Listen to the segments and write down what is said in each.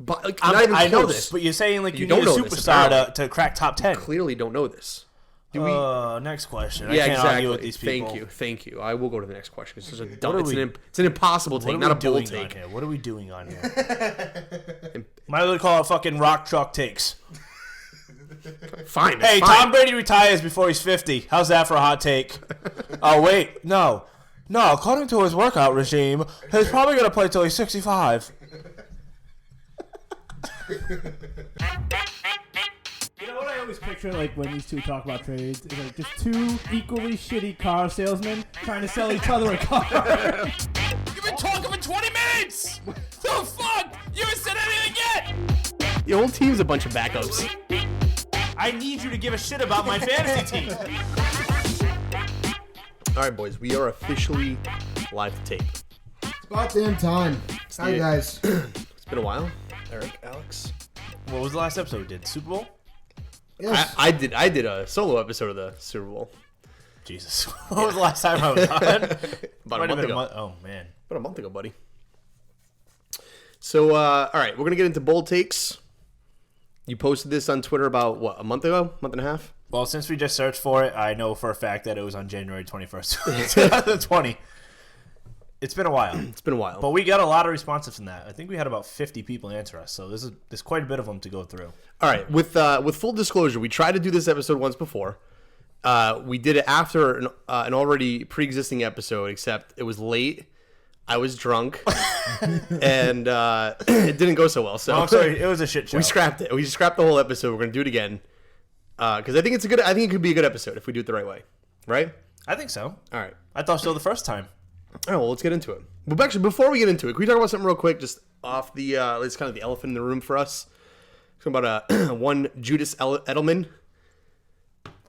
But like, I know this, but you're saying like you need a superstar to crack top 10. You clearly don't know this. Next question. Yeah, I can't exactly. argue with these people. Thank you. I will go to the next question. It's an impossible take, not a bold take. What are we doing on here? Might as well call it fucking rock chalk takes. Fine. Hey, Tom Brady retires before he's 50. How's that for a hot take? Oh, wait. No, according to his workout regime, he's probably going to play till he's 65. You know what I always picture, like, when these two talk about trades? Is like just two equally shitty car salesmen trying to sell each other a car. You've been talking for 20 minutes! The fuck? You haven't said anything yet! The whole team's a bunch of backups. I need you to give a shit about my fantasy team. All right, boys, we are officially live to tape. It's about damn time. Hi, guys. It's been a while. Eric, Alex. What was the last episode we did? Super Bowl? Yes. I did a solo episode of the Super Bowl. Jesus. What was the last time I was on? About a month ago. Oh, man. About a month ago, buddy. So, all right, we're going to get into bold takes. You posted this on Twitter about, what, a month ago? Month and a half? Well, since we just searched for it, I know for a fact that it was on January 21st, 2020. It's been a while. It's been a while. But we got a lot of responses from that. I think we had about 50 people answer us, so there's quite a bit of them to go through. All right, with full disclosure, we tried to do this episode once before. We did it after an already pre-existing episode, except it was late. I was drunk, and it didn't go so well. So I'm sorry, it was a shit show. We scrapped it. We scrapped the whole episode. We're gonna do it again because I think it could be a good episode if we do it the right way, right? I think so. All right. I thought so the first time. All right, well, let's get into it. But actually, before we get into it, can we talk about something real quick, just off the, it's kind of the elephant in the room for us. Talking about one Judas Edelman.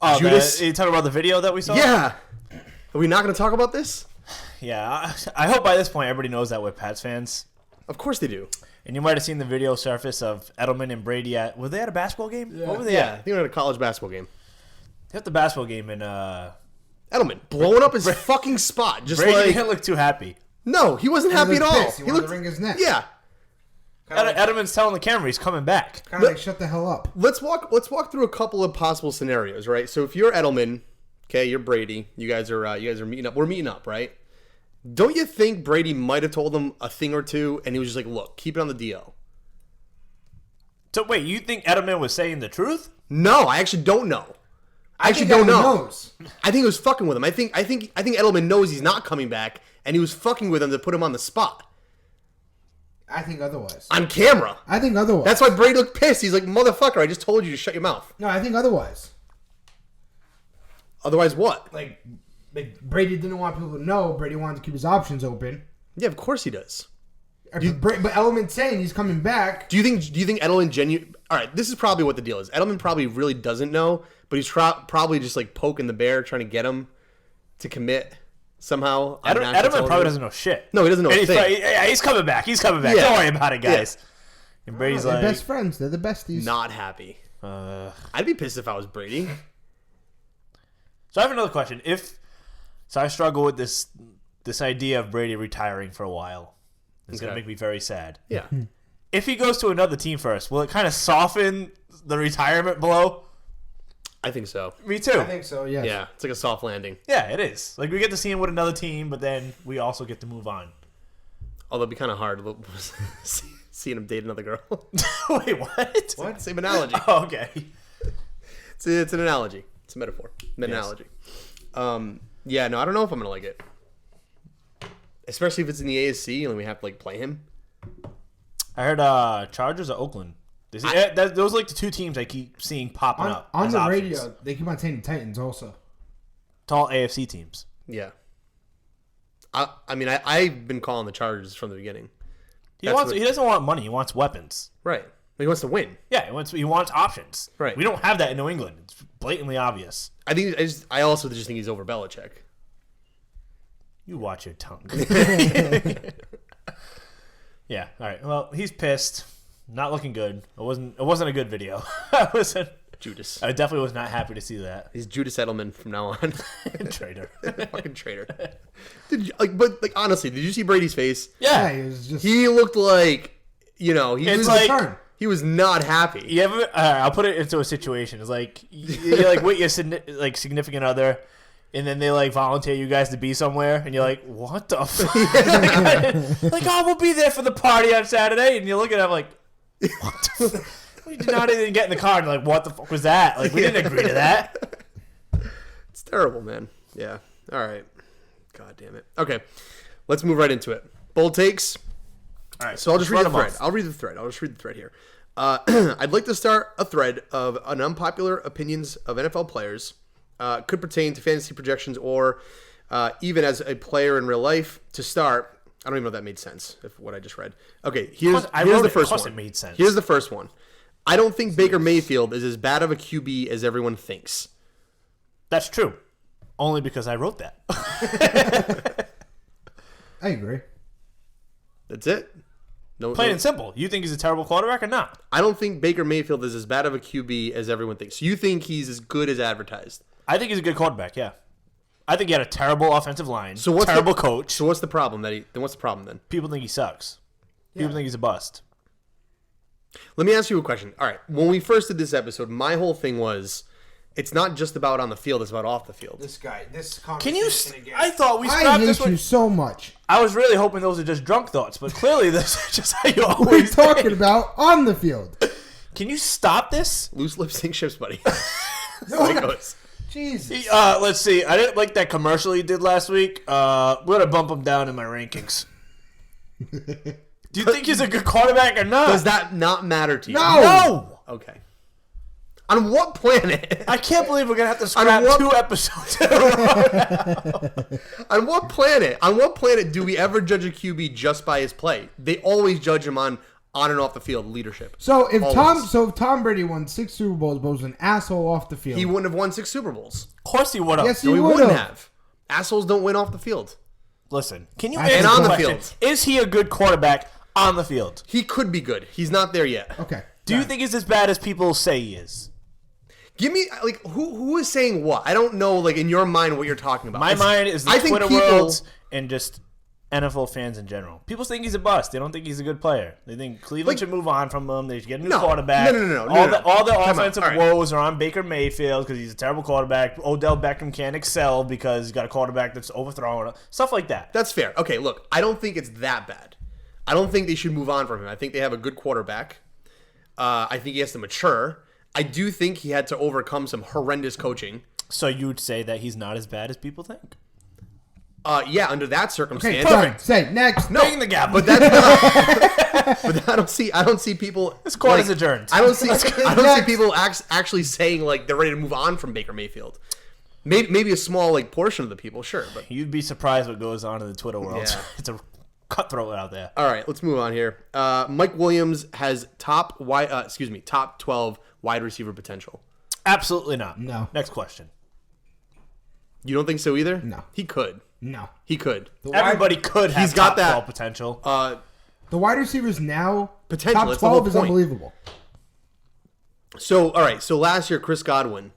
Oh, Judas. You talking about the video that we saw? Yeah. Are we not going to talk about this? Yeah, I hope by this point everybody knows that we're Pats fans. Of course they do. And you might have seen the video surface of Edelman and Brady were they at a basketball game? Yeah. What were they I at? think they're at a college basketball game. They at the basketball game and Edelman blowing up his fucking spot. Just Brady like didn't look too happy. No, he wasn't happy at all. He wanted to wring his neck. Yeah. Edelman's telling the camera he's coming back. Kind of like, shut the hell up. Let's walk through a couple of possible scenarios, right? So if you're Edelman, okay, you're Brady. You guys are meeting up. We're meeting up, right? Don't you think Brady might have told him a thing or two, and he was just like, "Look, keep it on the DL." So wait, you think Edelman was saying the truth? No, I actually don't know. I actually don't know. I think he was fucking with him. I think Edelman knows he's not coming back, and he was fucking with him to put him on the spot. I think otherwise. On camera. I think otherwise. That's why Brady looked pissed. He's like, "Motherfucker, I just told you to shut your mouth." No, I think otherwise. Otherwise what? Like Brady didn't want people to know. Brady wanted to keep his options open. Yeah, of course he does. But Edelman's saying he's coming back. Do you think Edelman All right, this is probably what the deal is. Edelman probably really doesn't know, but he's probably just like poking the bear, trying to get him to commit somehow. Edelman probably doesn't know shit. No, he doesn't know a thing. Yeah, he's coming back. He's coming back. Yeah. Don't worry about it, guys. Yeah. And Brady's They're like, best friends. They're the besties. Not happy. I'd be pissed if I was Brady. So I have another question. So I struggle with this idea of Brady retiring for a while. It's going to make me very sad. Yeah. If he goes to another team first, will it kind of soften the retirement blow? I think so. Me too. I think so, yes. Yeah, it's like a soft landing. Yeah, it is. Like, we get to see him with another team, but then we also get to move on. Although it'd be kind of hard seeing him date another girl. Wait, what? What? Same analogy. Oh, okay. It's an analogy. It's a metaphor. Analogy. Yeah, no, I don't know if I'm going to like it. Especially if it's in the ASC and we have to like play him. I heard Chargers or Oakland. Those are like the two teams I keep seeing popping up. On the options. radio, they keep on saying the Titans also. It's all AFC teams. Yeah. I mean, I've been calling the Chargers from the beginning. He doesn't want money. He wants weapons. Right. He wants to win. Yeah, he wants options. Right. We don't have that in New England. It's blatantly obvious. I also just think he's over Belichick. You watch your tongue. Yeah. All right. Well, he's pissed. Not looking good. It wasn't a good video. Judas. I definitely was not happy to see that. He's Judas Edelman from now on. Traitor. Fucking traitor. Honestly, did you see Brady's face? Yeah. He was just... He looked like you know, he It's was like- Turn. he was not happy. You ever? I'll put it into a situation. It's like you're like with your significant other, and then they like volunteer you guys to be somewhere, and you're like, what the fuck? Like, oh, we'll be there for the party on Saturday, and you look at them like, what the fuck? We did not even get in the car, and you're like, what the fuck was that? Like, we didn't agree to that. It's terrible, man. Yeah. All right. God damn it. Okay. Let's move right into it. Bold takes. All right, So I'll just read the run 'em thread. off. I'll read the thread. I'll just read the thread here. I'd like to start a thread of an unpopular opinions of NFL players. Could pertain to fantasy projections or even as a player in real life. To start, I don't even know if that made sense, if what I just read. Okay, here's I wrote the it. first Of course one. it made sense. Here's the first one. I don't think Baker Mayfield is as bad of a QB as everyone thinks. That's true. Only because I wrote that. I agree. That's it. No, Plain no- and simple. You think he's a terrible quarterback or not? I don't think Baker Mayfield is as bad of a QB as everyone thinks. You think he's as good as advertised. I think he's a good quarterback. Yeah. I think he had a terrible offensive line. So what's terrible the, coach. So what's the problem then? What's the problem then? People think he sucks. People think he's a bust. Let me ask you a question. All right, when we first did this episode, my whole thing was, it's not just about on the field; it's about off the field. This guy, this Can you? conversation again. I thought we I scrapped this hate one. you so much. I was really hoping those are just drunk thoughts, but clearly this is just how you What are you always talking think. about on the field? Can you stop this? Loose lips sink ships, buddy. That's how it goes. Jesus. Let's see. I didn't like that commercial he did last week. We're gonna bump him down in my rankings. Do you think he's a good quarterback or not? Does that not matter to you? No. No. Okay. On what planet? I can't believe we're gonna have to scrap what- 2 episodes in a row. On what planet? On what planet do we ever judge a QB just by his play? They always judge him on and off the field leadership. So if Always. Tom Brady won 6 Super Bowls, but was an asshole off the field, He wouldn't have won 6 Super Bowls. Of course he would have. Yes, No, he would wouldn't have. have. Assholes don't win off the field. Listen, can you And answer on the the question? field. Is he a good quarterback on the field? He could be good. He's not there yet. Okay. Do you think he's as bad as people say he is? Give me like who is saying what? I don't know. Like in your mind, what you're talking about. My mind is the I think Twitter people- worlds and just NFL fans in general. People think he's a bust. They don't think he's a good player. They think Cleveland Like- should move on from him. They should get a new No. quarterback. No. All the Time out. offensive All right. woes are on Baker Mayfield because he's a terrible quarterback. Odell Beckham can't excel because he's got a quarterback that's overthrown. Stuff like that. That's fair. Okay, look, I don't think it's that bad. I don't think they should move on from him. I think they have a good quarterback. I think he has to mature. I do think he had to overcome some horrendous coaching. So you'd say that he's not as bad as people think? Yeah, under that Okay, circumstance. fine. Say next. No, Bang the gap. but that's not. But I don't see people. This court is adjourned. I don't see Next. people actually saying like they're ready to move on from Baker Mayfield. Maybe a small like portion of the people, sure, but You'd be surprised what goes on in the Twitter world. Yeah. It's a cutthroat out there. all right, let's move on here. Mike Williams has top 12 wide receiver potential. Absolutely not. No. Next question. You don't think so either? No. He could. No. He could. Everybody could have He's got top that- 12 potential. The wide receivers now, Potential, top that's the whole 12 is point. unbelievable. So, all right. So last year, Chris Godwin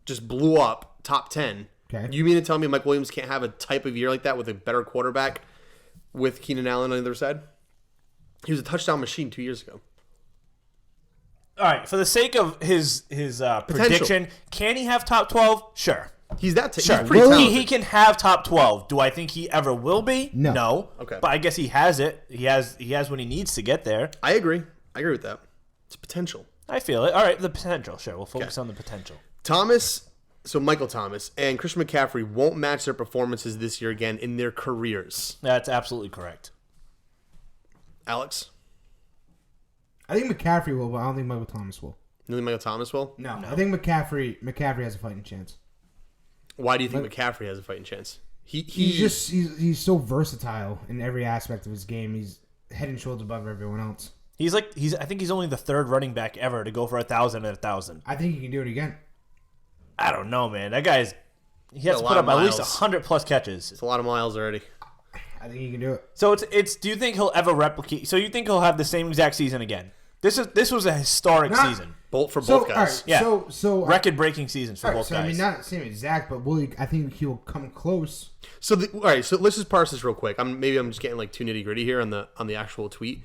just blew up top 10. Okay. You mean to tell me Mike Williams can't have a type of year like that with a better quarterback with Keenan Allen on the other side? He was a touchdown machine 2 years ago. All right, for the sake of his prediction, can he have top 12? Sure. He's that. Sure. He's pretty He talented. can have top 12. Do I think he ever will be? No. Okay. But I guess he has it. He has what he needs to get there. I agree. I agree with that. It's potential. I feel it. All right, the potential. Sure, we'll focus on the potential. Michael Thomas and Christian McCaffrey won't match their performances this year again in their careers. That's absolutely correct. Alex? I think McCaffrey will, but I don't think Michael Thomas will. You think Michael Thomas will? No. I think McCaffrey has a fighting chance. Why do you think McCaffrey has a fighting chance? He's so versatile in every aspect of his game. He's head and shoulders above everyone else. I think he's only the third running back ever to go for 1,000 and 1,000. I think he can do it again. I don't know, man. That guy's he has a to lot put of up at least miles. 100 plus catches. It's a lot of miles already. I think he can do it. So it's do you think he'll ever replicate? So you think he'll have the same exact season again? This was a historic Not- season. Both for So, both all guys. right, Yeah. So Record breaking seasons for all right, both so guys. I mean, not same exact, but I think he'll come close. So all right, so let's just parse this real quick. Maybe I'm just getting like too nitty gritty here on the actual tweet.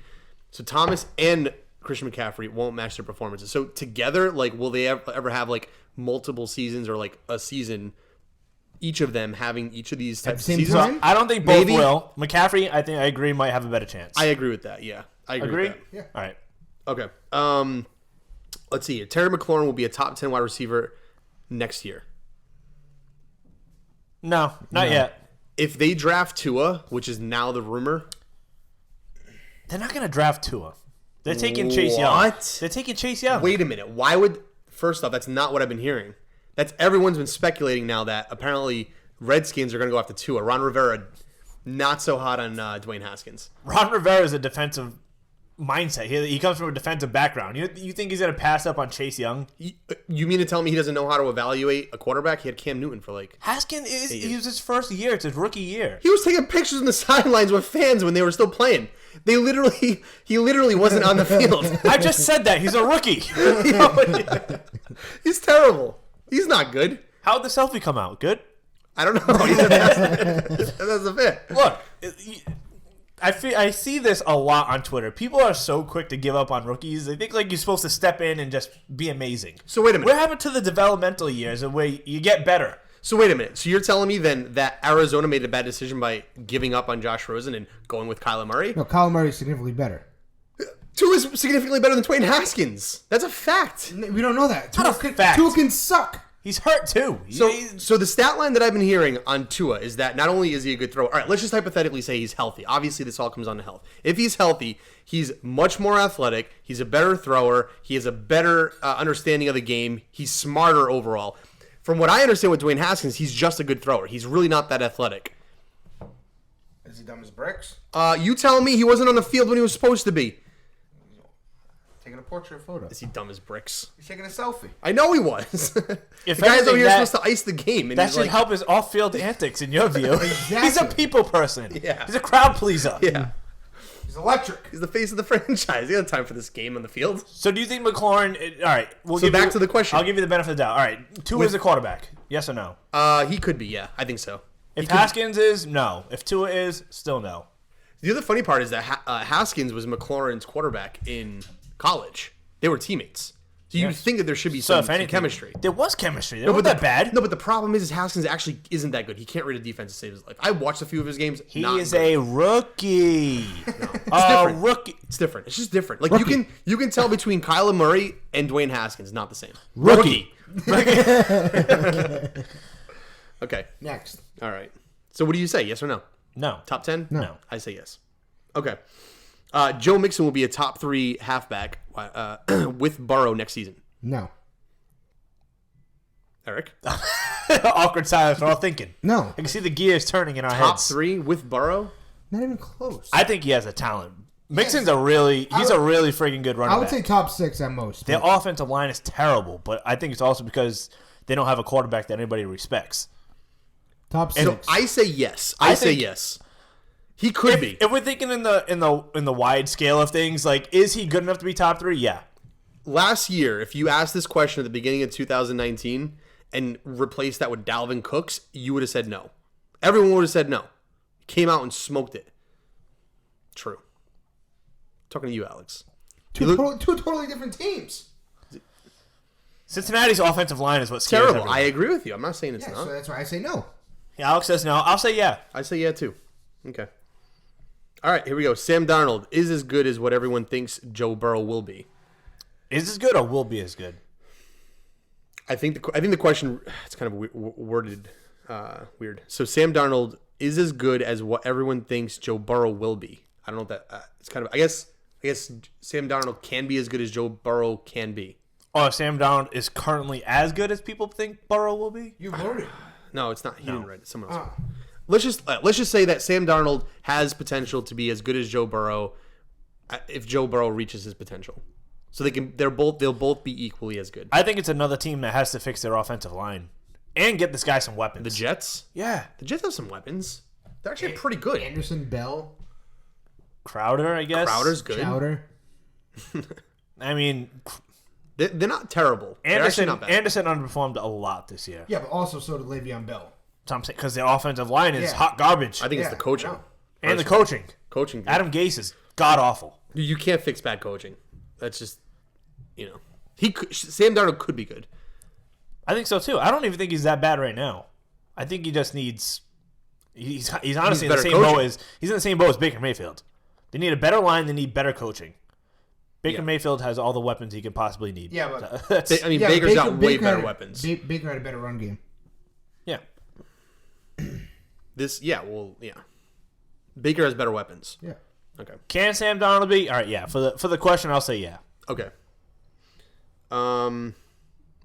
So Thomas and Christian McCaffrey won't match their performances. So together, like, will they ever have like multiple seasons or like a season, each of them having each of these types of same seasons? time? I don't think both Maybe. will. McCaffrey, I agree, might have a better chance. I agree with that. Yeah, I agree. With Yeah. All right. that. Okay. Let's see. Terry McLaurin will be a top 10 wide receiver next year. No, not yet. If they draft Tua, which is now the rumor, They're not going to draft Tua. They're taking Chase Young. What? They're taking Chase Young. wait a minute. Why would? First off, that's not what I've been hearing. That's everyone's been speculating now that apparently Redskins are going to go after Tua. Ron Rivera, not so hot on Dwayne Haskins. Ron Rivera is a defensive mindset. He comes from a defensive background. You think he's going to pass up on Chase Young? You mean to tell me he doesn't know how to evaluate a quarterback? He had Cam Newton for like. Haskins he was his first year. It's his rookie year. He was taking pictures on the sidelines with fans when they were still playing. He literally wasn't on the field. I just said that. He's a rookie. He's terrible. He's not good. How'd the selfie come out? Good? I don't know. That's a fit. Look, I see this a lot on Twitter. People are so quick to give up on rookies. They think like you're supposed to step in and just be amazing. So wait a minute. We're having to the developmental years where you get better. So wait a minute. So you're telling me then that Arizona made a bad decision by giving up on Josh Rosen and going with Kyler Murray? No, Kyler Murray is significantly better. Tua is significantly better than Dwayne Haskins. That's a fact. We don't know that. Not a fact. Tua can suck. He's hurt too. So the stat line that I've been hearing on Tua is that not only is he a good thrower. All right, let's just hypothetically say he's healthy. Obviously, this all comes down to health. If he's healthy, he's much more athletic. He's a better thrower. He has a better understanding of the game. He's smarter overall. From what I understand with Dwayne Haskins, he's just a good thrower. He's really not that athletic. Is he dumb as bricks? You telling me he wasn't on the field when he was supposed to be? Taking a portrait photo. Is he dumb as bricks? He's taking a selfie. I know he was. If the guy's anything, over here that- supposed to ice the game. And that he's should like, help his off-field antics, in your view. He's a people person. Yeah. He's a crowd pleaser. Yeah. He's electric. He's the face of the franchise. He got time for this game on the field. So do you think McLaurin? All right. So back to the question. I'll give you the benefit of the doubt. All right. Tua is a quarterback. Yes or no? He could be, yeah. I think so. If Haskins is, no. If Tua is, still no. The other funny part is that Haskins was McLaurin's quarterback in college. They were teammates. So you think that there should be So some, if anything, chemistry. there was chemistry. They weren't that bad. No, but the problem is Haskins actually isn't that good. He can't read a defense to save his life. I watched a few of his games. He not is good. a rookie. different. Rookie. It's different. It's just different. Like you can tell between Kyler Murray and Dwayne Haskins, not the same. Rookie. Okay. Next. All right. So what do you say? Yes or no? No. Top 10? No. I say yes. Okay. Joe Mixon will be a top 3 halfback with Burrow next season. No. Eric? Awkward silence. We're all thinking. No. I can see the gears turning in our Top heads. 3 with Burrow? Not even close. I think he has a talent. Mixon's a really freaking good running I would back. say top 6 at most. Their offensive line is terrible, but I think it's also because they don't have a quarterback that anybody respects. Top 6. So I say yes. I say think- yes. He could be. If we're thinking in the wide scale of things, like is he good enough to be top 3? Yeah. Last year, if you asked this question at the beginning of 2019 and replaced that with Dalvin Cooks, you would have said no. Everyone would have said no. Came out and smoked it. True. Talking to you, Alex. two totally different teams. Cincinnati's offensive line is what scares Terrible. everyone. I agree with you. I'm not saying it's Yeah, not. so that's why I say no. Yeah, Alex says no. I'll say yeah. I say yeah, too. Okay. All right, here we go. Sam Darnold is as good as what everyone thinks Joe Burrow will be. Is as good or will be as good? I think the question, it's kind of worded weird. So Sam Darnold is as good as what everyone thinks Joe Burrow will be. I don't know if that it's kind of. I guess Sam Darnold can be as good as Joe Burrow can be. Oh, Sam Darnold is currently as good as people think Burrow will be? You wrote it. No, it's not. He didn't write it. Someone else. Let's just say that Sam Darnold has potential to be as good as Joe Burrow if Joe Burrow reaches his potential. So they'll both be equally as good. I think it's another team that has to fix their offensive line and get this guy some weapons. The Jets? Yeah. The Jets have some weapons. They're actually pretty good. Anderson, Bell, Crowder, I guess. Crowder's good. Chowder. I mean, They're not terrible. They're actually not bad. Anderson underperformed a lot this year. Yeah, but also so did Le'Veon Bell. So I'm saying because their offensive line is Yeah. hot garbage. I think it's Yeah, the coaching. no. And the coaching. Coaching. Adam Gase is god awful. You can't fix bad coaching. That's just, Sam Darnold could be good. I think so too. I don't even think he's that bad right now. I think he just needs. He's honestly in the better same coaching. boat as he's in the same boat as Baker Mayfield. They need a better line. They need better coaching. Baker Mayfield has all the weapons he could possibly need. Yeah, but Baker's got way better weapons. Baker had a better run game. yeah. Baker has better weapons. Yeah. Okay. Can Sam Darnold be? All right, yeah. For the question, I'll say yeah. Okay.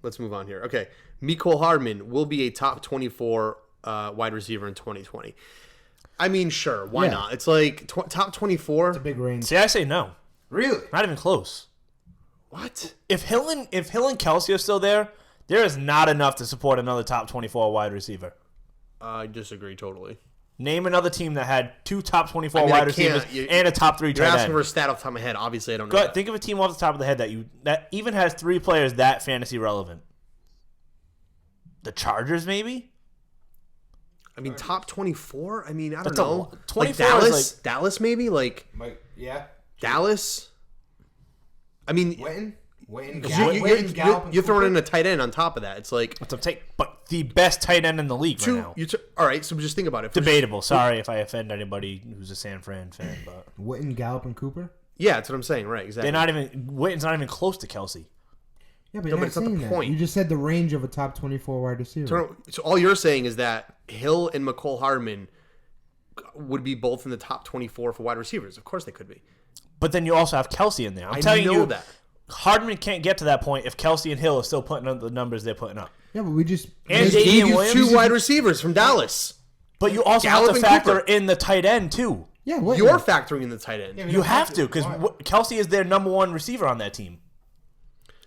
Let's move on here. Okay. Mecole Hardman will be a top 24 wide receiver in 2020. I mean, sure. Why not? It's like top 24. It's a big range. See, I say no. Really? Not even close. What? If Hill and Kelsey are still there is not enough to support another top 24 wide receiver. I disagree totally. Name another team that had 2 top 24 I wide receivers and a top 3 You're tight end. asking for a stat off the top of my head. Obviously, I don't know. Go ahead, that. think of a team off the top of the head that even has 3 players that fantasy relevant. The Chargers, maybe? I mean, top 24? I mean, I don't That's a know. lot. 24 Like is Dallas? like- Dallas, maybe? Like Yeah. Dallas? I mean, Witten, you're throwing in a tight end on top of that. It's like What's up, but the best tight end in the league right now. all right, so just think about it. Debatable. Sorry if I offend anybody who's a San Fran fan, but Witten, Gallup, and Cooper. Yeah, that's what I'm saying. Right, exactly. Witten's not even close to Kelsey. Yeah, but No, you're but not it's not saying the that. point. You just said the range of a top 24 wide receiver. So all you're saying is that Hill and Mecole Hardman would be both in the top 24 for wide receivers. Of course they could be. But then you also have Kelsey in there. I'm I telling know you that. Hardman can't get to that point if Kelsey and Hill are still putting up the numbers they're putting up. Yeah, but we just And They Damian gave you Williams? 2 wide receivers from Dallas. But you also Gallup have to and factor Cooper. in the tight end too. yeah. Witten. You're factoring in the tight end. Yeah, we You don't have to because Why? Kelsey is their number 1 receiver on that team.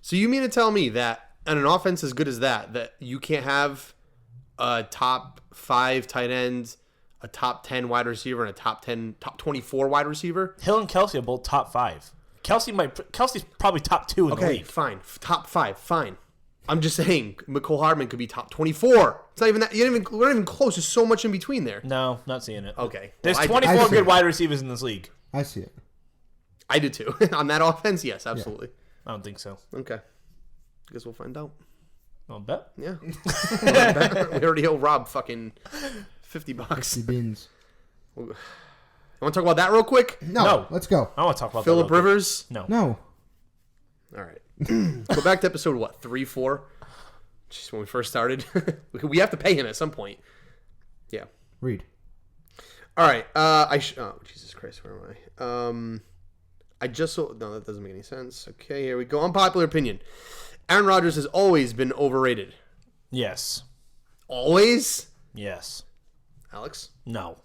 So you mean to tell me that on an offense as good as that you can't have a top 5 tight end, a top 10 wide receiver, and a top 24 wide receiver? Hill and Kelsey are both top 5. Kelsey's probably top 2 in the Okay, league. fine. Top 5, fine. I'm just saying Mecole Hardman could be top 24. It's not even that. We're not even close. There's so much in between there. No, not seeing it. Okay. There's Well, 24 I see good it. wide receivers in this league. I see it. I do too. On that offense, yes, absolutely. I don't think so. Okay. Guess we'll find out. I'll bet. Yeah. We already owe Rob fucking $50. The beans. You want to talk about that real quick? No, let's go. I want to talk about Phillip that real quick. Rivers? No. All right. Go back to episode, 3, 4? Just when we first started. We have to pay him at some point. Yeah. Read. All right. Oh, Jesus Christ. Where am I? I just saw. No, that doesn't make any sense. Okay, here we go. Unpopular opinion. Aaron Rodgers has always been overrated. Yes. Always? Yes. Alex? No.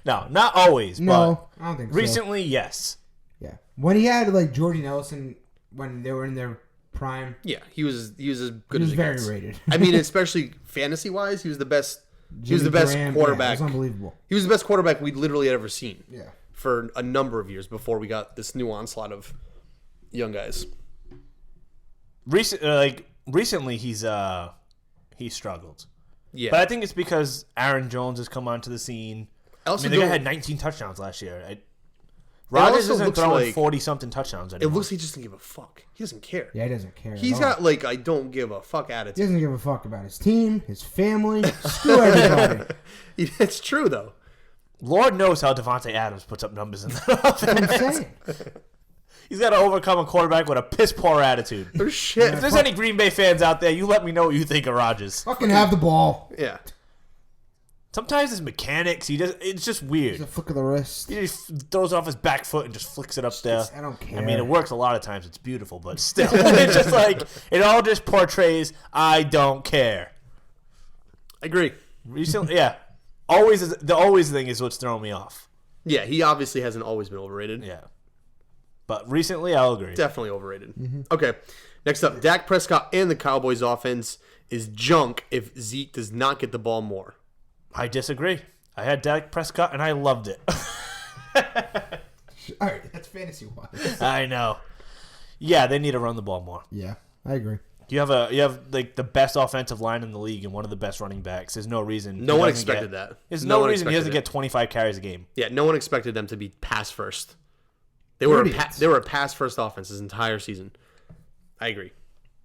No, not always. No, I don't think but so. recently, yes. Yeah. When he had like Jordy Nelson when they were in their prime, Yeah, he was as good he was as it very gets. rated. I mean, especially fantasy wise, he was the best. He was Jimmy the best Graham, quarterback. Yeah, it was unbelievable. He was the best quarterback we'd literally had ever seen. Yeah. For a number of years before we got this new onslaught of young guys. Recently, he's struggled. Yeah. But I think it's because Aaron Jones has come onto the scene. I also I mean, the guy don't- had 19 touchdowns last year. Rodgers also isn't looks throwing like- 40-something touchdowns It anymore. looks like he just doesn't give a fuck. He doesn't care. Yeah, he doesn't care. He's at all. got like I don't give a fuck He attitude. doesn't give a fuck about his team, his family. Screw everybody. It's true though. Lord knows how Devontae Adams puts up numbers in that That's what I'm offense. saying. He's got to overcome a quarterback with a piss-poor attitude. There's shit. If there's any Green Bay fans out there, you let me know what you think of Rodgers. Fucking have the ball. Yeah. Sometimes his mechanics, it's just weird. It's a flick of the wrist. He just throws off his back foot and just flicks it up there. I don't care. I mean, it works a lot of times. It's beautiful, but still, it's just like it all just portrays I don't care. I agree. Recently, yeah, always thing is what's throwing me off. Yeah, he obviously hasn't always been overrated. Yeah, but recently, I'll agree. Definitely overrated. Okay. Next up, Dak Prescott and the Cowboys offense is junk if Zeke does not get the ball more. I disagree. I had Dak Prescott and I loved it. All right, that's fantasy wise. I know. Yeah, they need to run the ball more. Yeah, I agree. You have like the best offensive line in the league and one of the best running backs. There's no reason. No he one doesn't expected get- that. There's No no one reason he expected doesn't it. get 25 carries a game. Yeah, no one expected them to be pass first. They were Idiots. they were a pass first offense this entire season. I agree.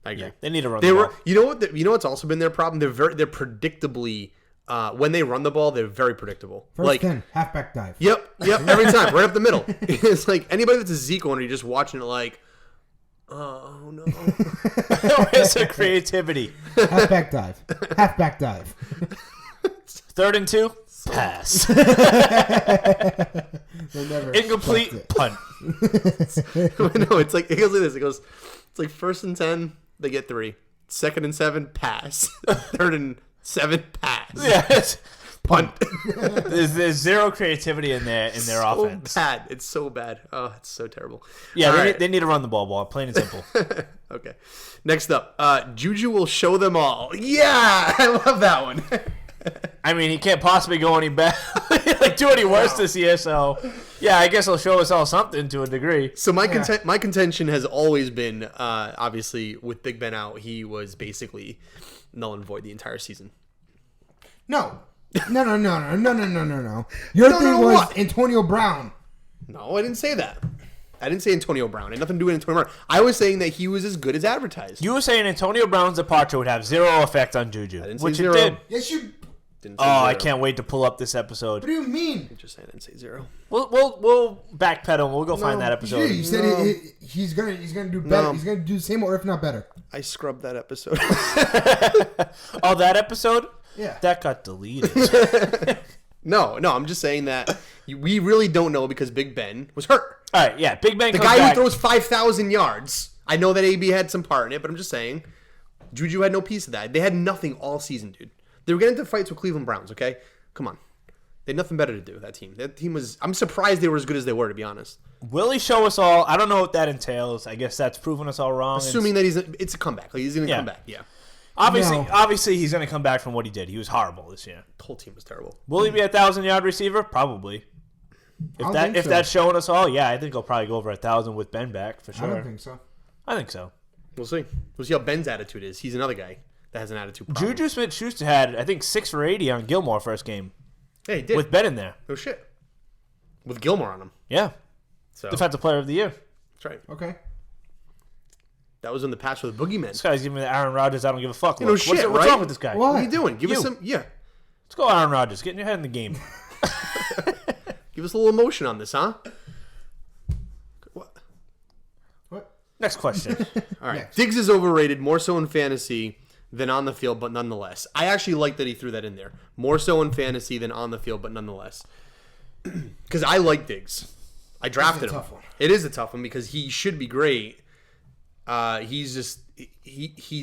Yeah, they need to run They the were. ball. You know what? You know what's also been their problem? They're predictably when they run the ball, they're very predictable. First 10, halfback dive. Yep, every time, right up the middle. It's like anybody that's a Zeke owner, you're just watching it like, oh no. Where's the creativity? Halfback dive. Halfback dive. 3rd and 2, pass. They never Incomplete, punt. No, it's like it goes like this. It goes, it's like 1st and 10, they get 3. 2nd and 7, pass. 3rd and 7, pass. Yes. Punt. There's zero creativity in their so offense. bad. It's so bad. Oh, it's so terrible. Yeah, All they, right. they need to run the ball, plain and simple. Okay. Next up, Juju will show them all. Yeah, I love that one. I mean, he can't possibly go any bad, like do any worse this year. So, yeah, I guess he'll show us all something to a degree. So my contention has always been, obviously, with Big Ben out, he was basically null and void the entire season. No. No. Your thing was what? Antonio Brown. No, I didn't say that. I didn't say Antonio Brown. It had nothing to do with Antonio Brown. I was saying that he was as good as advertised. You were saying Antonio Brown's departure would have zero effect on Juju, didn't say which zero. it did. Yes, you. Didn't say Oh, I zero. can't wait to pull up this episode. What do you mean? Just saying I didn't say zero. We'll backpedal. We'll go find that episode. You said he's gonna do better. No. He's gonna do the same or if not better. I scrubbed that episode. Oh, that episode? Yeah. That got deleted. No, I'm just saying that we really don't know because Big Ben was hurt. All right, yeah, Big Ben The comes guy back. who throws 5,000 yards. I know that AB had some part in it, but I'm just saying, Juju had no piece of that. They had nothing all season, dude. They were getting into fights with Cleveland Browns, okay? Come on. They had nothing better to do, that team. That team was... I'm surprised they were as good as they were, to be honest. Will he show us all? I don't know what that entails. I guess that's proving us all wrong. Assuming that it's a comeback. Like, he's going to Yeah. come back, yeah. Obviously, No. he's going to come back from what he did. He was horrible this year. The whole team was terrible. Will he be a 1,000-yard receiver? Probably. I don't think so. That's showing us all, yeah, I think he'll probably go over 1,000 with Ben back for I sure. don't think so. I think so. We'll see. We'll see how Ben's attitude is. He's another guy that has an attitude problem. Juju Smith-Schuster had, I think, 6 for 80 on Gilmore first game Hey, he did. with Ben in there. No shit. With Gilmore on him. Yeah, So, Defensive Player of the Year. that's right. Okay. That was in the past for the Boogeyman. This guy's giving me the Aaron Rodgers. I don't give a fuck. No Look. shit, What's right? wrong with this guy? What? What are you doing? Give us You. some... Yeah. Let's go, Aaron Rodgers. Get in your head in the game. Give us a little emotion on this, huh? What? What? Next question. All right. Next. Diggs is overrated, more so in fantasy than on the field, but nonetheless. I actually like that he threw that in there. More so in fantasy than on the field, but nonetheless. Because I like Diggs. I drafted him. tough one. It is a tough one because he should be great. He's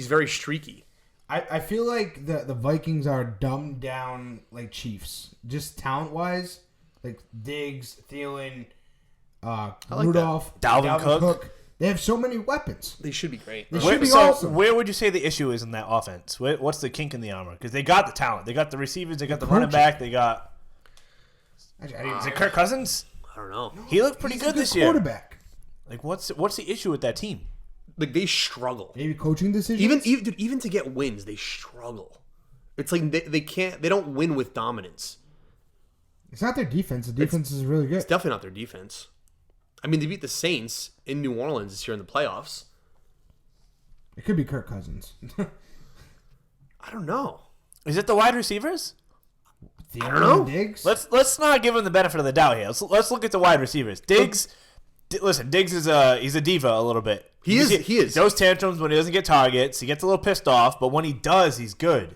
very streaky. I feel like the Vikings are dumbed down like Chiefs, just talent wise, like Diggs, Thielen, Rudolph, Dalvin Cook. They have so many weapons. They should be great. They should be So awesome. where would you say the issue is in that offense? What's the kink in the armor? Because they got the talent. They got the receivers. They got the running back. They got... Is it Kirk Cousins? I don't know. He looked pretty He's a good this year. quarterback. Like, what's the issue with that team? Like, they struggle. Maybe coaching decisions. Even to get wins, they struggle. It's like they don't win with dominance. It's not their defense. The defense is really good. It's definitely not their defense. I mean, they beat the Saints in New Orleans this year in the playoffs. It could be Kirk Cousins. I don't know. Is it the wide receivers? I don't know. Diggs. Let's not give him the benefit of the doubt here. Let's look at the wide receivers. Diggs, listen, Diggs is he's a diva a little bit. He is. He throws tantrums when he doesn't get targets. He gets a little pissed off, but when he does, he's good.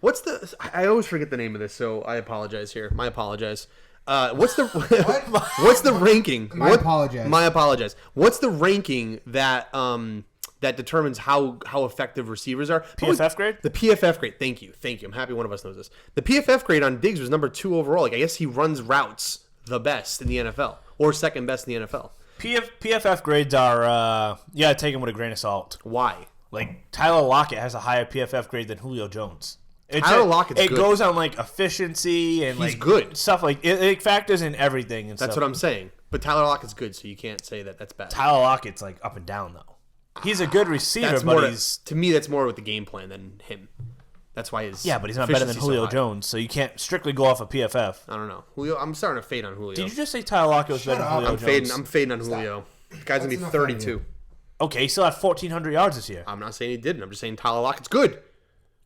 What's the? I always forget the name of this, so I apologize here. My apologize. What's the? What's the ranking? My apologize. My apologize. What's the ranking that that determines how effective receivers are? PFF grade? The PFF grade. Thank you. I'm happy one of us knows this. The PFF grade on Diggs was number 2 overall. Like, I guess he runs routes the best in the NFL, or second best in the NFL. PFF grades are you gotta take them with a grain of salt. Why? Like Tyler Lockett has a higher PFF grade than Julio Jones. Tyler Lockett's it good. goes on like efficiency and He's like good. stuff like it factors in everything and That's stuff. what I'm saying. But Tyler Lockett's good, so you can't say that that's bad. Tyler Lockett's like up and down though. He's a good receiver, That's but more he's to me. That's more with the game plan than him. That's why his Yeah, but he's not better than efficiency's so Julio high. Jones, so you can't strictly go off of PFF. I don't know. Julio, I'm starting to fade on Julio. Did you just say Tyler Lockett was better than up. Julio Jones? I'm fading on Julio. The guy's going to be enough out of 32. Okay, he still had 1,400 yards this year. I'm not saying he didn't. I'm just saying Tyler Lockett's good.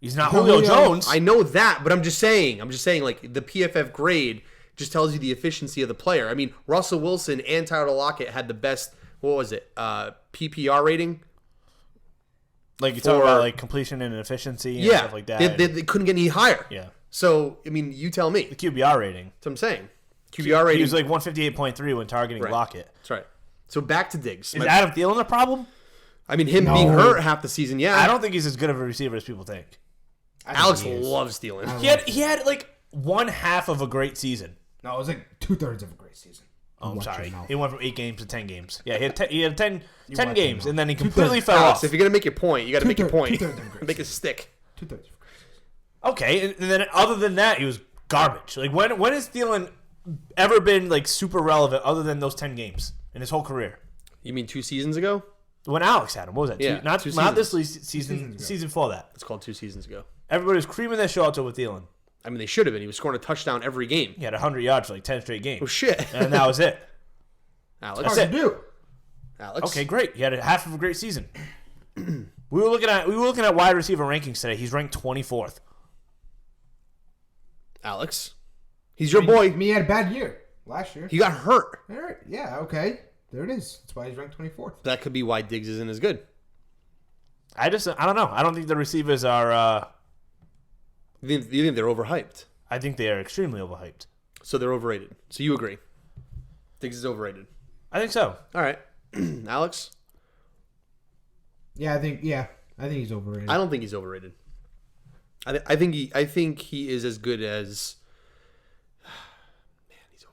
He's not Julio- Julio Jones. I know that, but I'm just saying, like, the PFF grade just tells you the efficiency of the player. I mean, Russell Wilson and Tyler Lockett had the best, what was it, PPR rating? Like you talk about like completion and efficiency and Yeah. stuff like that. They couldn't get any higher. Yeah. So, I mean, you tell me. The QBR rating. That's what I'm saying. QBR rating. He was like 158.3 when targeting Right. Lockett. That's right. So back to Diggs. Is Adam Thielen a problem? I mean, him No. being hurt half the season, yeah. I don't think he's as good of a receiver as people think. Alex he is. loves stealing. He had like one half of a great season. No, it was like 2/3 of a great season. Oh, I'm Watch sorry. your mouth. He went from 8 games to 10 games. Yeah, he had 10 watch your games, mouth. and then he completely fell Alex, off. if you're going to make your point, you got to make your point. Two-thirds of a great Make it season. stick. 2/3 of a great season. Okay, and then other than that, he was garbage. Like when has Thielen ever been like super relevant other than those 10 games in his whole career? You mean 2 seasons ago? When Alex had him, what was that? Yeah, Not two this seasons. season, seasons ago. season before that. It's called 2 seasons ago. Everybody was creaming their shorts over Thielen. I mean, they should have been. He was scoring a touchdown every game. He had 100 yards for like 10 straight games. Oh, shit. And that was it. Alex. Hard to do. Alex. Okay, great. He had a half of a great season. We were looking at wide receiver rankings today. He's ranked 24th. Alex. He's your boy. He had a bad year last year. He got hurt. All right. Yeah, okay. There it is. That's why he's ranked 24th. That could be why Diggs isn't as good. I don't know. I don't think the receivers are. You think they're overhyped? I think they are extremely overhyped. So they're overrated. So you agree? Diggs is overrated. I think so. All right. Alex? Yeah, I think he's overrated. I don't think he's overrated. I think he is as good as. Man, he's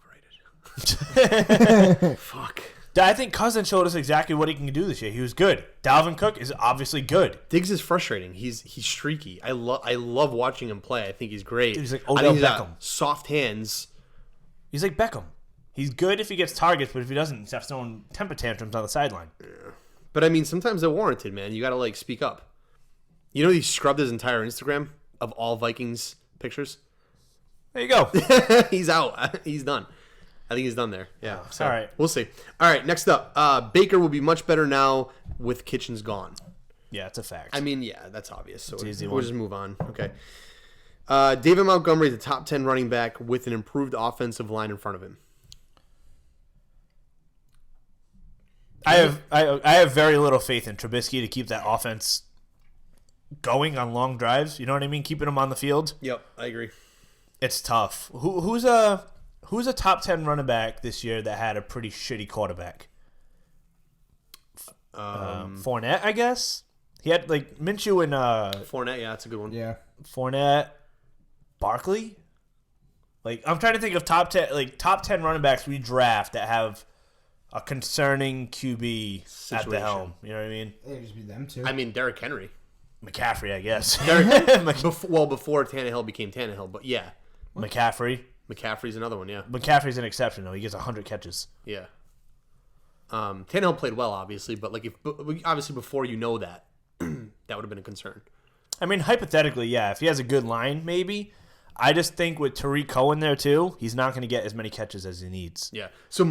overrated. Fuck. I think Cousins showed us exactly what he can do this year. He was good. Dalvin Cook is obviously good. Diggs is frustrating. He's streaky. I love watching him play. I think he's great. He's like I Odell think he's got Beckham. soft hands. He's like Beckham. He's good if he gets targets, but if he doesn't, he's have throwing temper tantrums on the sideline. But I mean, sometimes they're warranted, man. You got to like speak up. You know, he scrubbed his entire Instagram of all Vikings pictures. There you go. He's out. He's done. I think he's done there. Yeah. So, all right. We'll see. All right. Next up, Baker will be much better now with Kitchens gone. Yeah, it's a fact. I mean, yeah, that's obvious. So an easy we'll one. just move on. Okay. David Montgomery is a top 10 running back with an improved offensive line in front of him. I have very little faith in Trubisky to keep that offense going on long drives. You know what I mean? Keeping them on the field. Yep, I agree. It's tough. Who's a top 10 running back this year that had a pretty shitty quarterback? Fournette, I guess. He had like Minshew and Fournette, yeah, that's a good one. Yeah. Fournette, Barkley. Like I'm trying to think of top 10 running backs we draft that have a concerning QB at the Situation. helm. You know what I mean? It'd just be them two. I mean, Derrick Henry. McCaffrey, I guess. Before Tannehill became Tannehill, but yeah. McCaffrey. McCaffrey's another one, yeah. McCaffrey's an exception though. He gets 100 catches. Yeah. Tannehill played well, obviously, but like obviously before you know that, that would have been a concern. I mean, hypothetically, yeah. If he has a good line, maybe. I just think with Tariq Cohen there too, he's not going to get as many catches as he needs. Yeah. So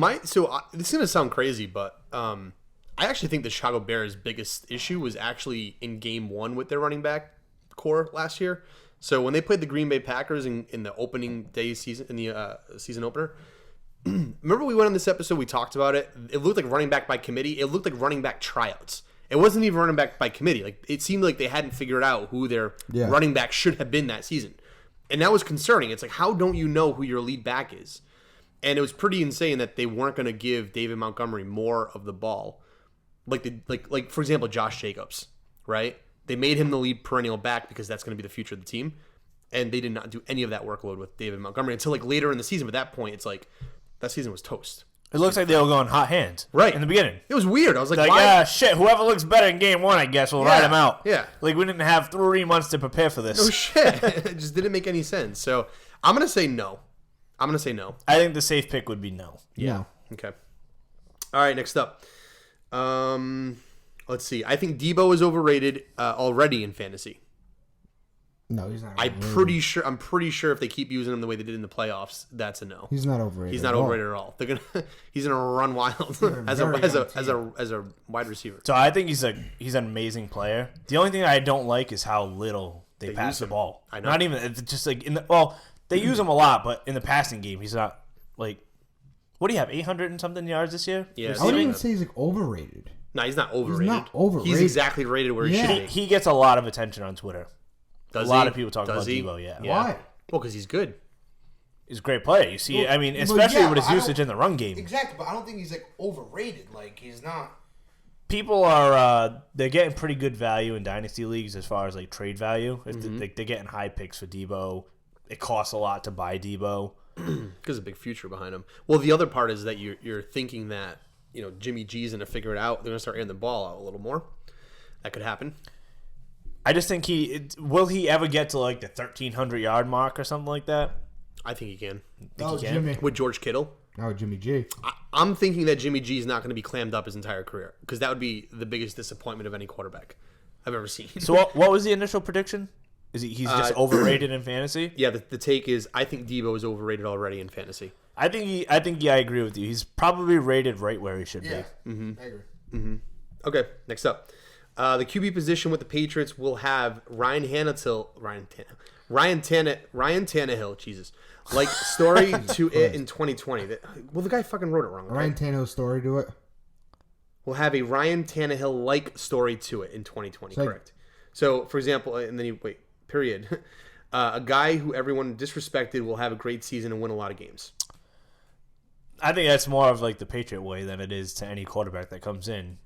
this is gonna sound crazy, but I actually think the Chicago Bears' biggest issue was actually in Game 1 with their running back core last year. So when they played the Green Bay Packers in the opening day season in the season opener, remember we went on this episode, we talked about it. It looked like running back by committee. It looked like running back tryouts. It wasn't even running back by committee. Like it seemed like they hadn't figured out who their running back should have been that season. And that was concerning. It's like, how don't you know who your lead back is? And it was pretty insane that they weren't going to give David Montgomery more of the ball. Like for example, Josh Jacobs, right? They made him the lead perennial back because that's going to be the future of the team. And they did not do any of that workload with David Montgomery until like later in the season. But at that point, it's like that season was toast. It looks like they were going hot hand Right. in the beginning. It was weird. I was like, Like, why? yeah, shit, whoever looks better in game 1, I guess, we'll ride him out. Yeah. Like, we didn't have 3 months to prepare for this. No shit. It just didn't make any sense. So I'm going to say no. I think the safe pick would be no. Yeah. Okay. All right, next up. Let's see. I think Debo is overrated already in fantasy. No, he's not. I'm pretty sure if they keep using him the way they did in the playoffs, that's a no. He's not overrated. He's not overrated at all. They're gonna he's gonna run wild as a wide receiver. So I think he's an amazing player. The only thing I don't like is how little they pass the ball. I know. Not even it's just like they use him a lot, but in the passing game, he's not like. What do you have? 800 and something yards this year? Yeah, I wouldn't even say he's like overrated. No, he's not overrated. He's not overrated. He's exactly rated where he should be. He gets a lot of attention on Twitter. Does a lot he? of people talk Does about he? Debo. Yeah. Why? Well, because he's good. He's a great player. You see, Well, especially with his but I usage don't- in the run game. Exactly, but I don't think he's like overrated. Like he's not. People are they're getting pretty good value in dynasty leagues as far as like trade value. They're getting high picks for Debo. It costs a lot to buy Debo. Because a big future behind him. Well, the other part is that you're thinking that Jimmy G's gonna figure it out. They're gonna start airing the ball out a little more. That could happen. I just think will he ever get to like the 1,300 yard mark or something like that? I think he can. Oh, he can? Jimmy. With George Kittle, Oh, Jimmy G. I'm thinking that Jimmy G is not going to be clammed up his entire career because that would be the biggest disappointment of any quarterback I've ever seen. So what was the initial prediction? Is he's just overrated in fantasy? Yeah, the take is I think Debo is overrated already in fantasy. I think I agree with you. He's probably rated right where he should be. I agree. Okay, next up. The QB position with the Patriots will have Ryan Tannehill, Jesus. Like story to it in 2020. Well, the guy fucking wrote it wrong. Okay? Ryan Tannehill's story to it. Will have a Ryan Tannehill-like story to it in 2020, Like- correct. So, for example, and then period. A guy who everyone disrespected will have a great season and win a lot of games. I think that's more of like the Patriot way than it is to any quarterback that comes in.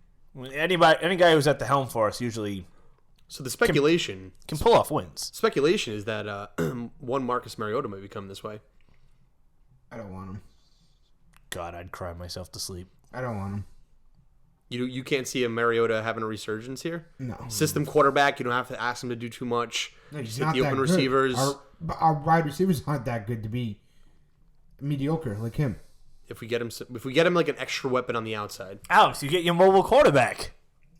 Any guy who's at the helm for us usually So the speculation can pull off wins. is that one Marcus Mariota might become this way. I don't want him. God, I'd cry myself to sleep. I don't want him. You can't see a Mariota having a resurgence here. No. System quarterback, you don't have to ask him to do too much. No, he's Hit not the that open good. receivers. Our wide receivers aren't that good to be mediocre like him. If we get him like an extra weapon on the outside. Alex, you get your mobile quarterback.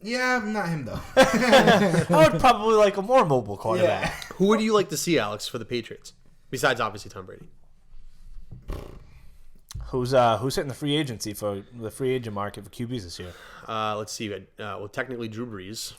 Yeah, not him though. I would probably like a more mobile quarterback. Who would you like to see, Alex, for the Patriots? Besides, obviously, Tom Brady. Who's hitting the free agency for the free agent market for QBs this year? Let's see. Technically, Drew Brees.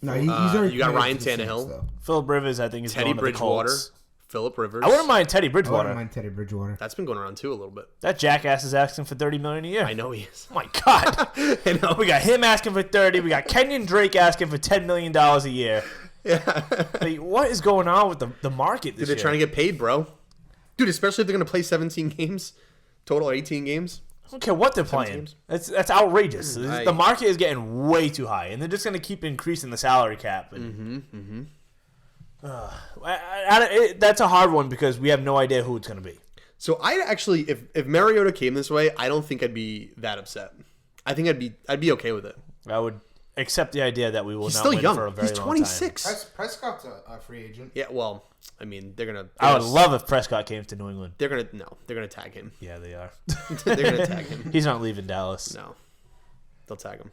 No, he's already. You got played Ryan for the Saints, Tannehill. though. Philip Rivers, I think, is Teddy going to the Bridgewater. Colts. Phillip Rivers. I wouldn't mind Teddy I Bridgewater. wouldn't mind Teddy Bridgewater. That's been going around too a little bit. That jackass is asking for $30 million a year. I know he is. Oh my God. I know. We got him asking for 30. We got Kenyon Drake asking for $10 million a year. Yeah. Like, what is going on with the market this They're year? trying to get paid, bro. Dude, especially if they're going to play 17 games, total 18 games. I don't care what they're playing. teams. That's outrageous. The market is getting way too high, and they're just going to keep increasing the salary cap. And, that's a hard one because we have no idea who it's going to be. So I actually, if Mariota came this way, I don't think I'd be that upset. I think I'd be okay with it. I would accept the idea that we will He's not still win young. for a very He's long 26. time. Prescott's a free agent. Yeah, well, I mean, they're gonna. I would love if Prescott came to New England. They're gonna tag him. Yeah, they are. They're gonna tag him. He's not leaving Dallas. No, they'll tag him.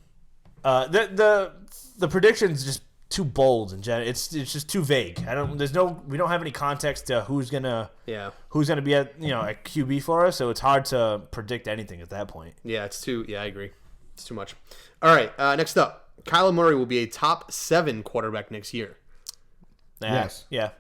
The prediction's just too bold and it's just too vague. We don't have any context to who's gonna be at at QB for us, so it's hard to predict anything at that point. Yeah, I agree. It's too much. All right, next up. Kyler Murray will be a top 7 quarterback next year. Yes. Yeah.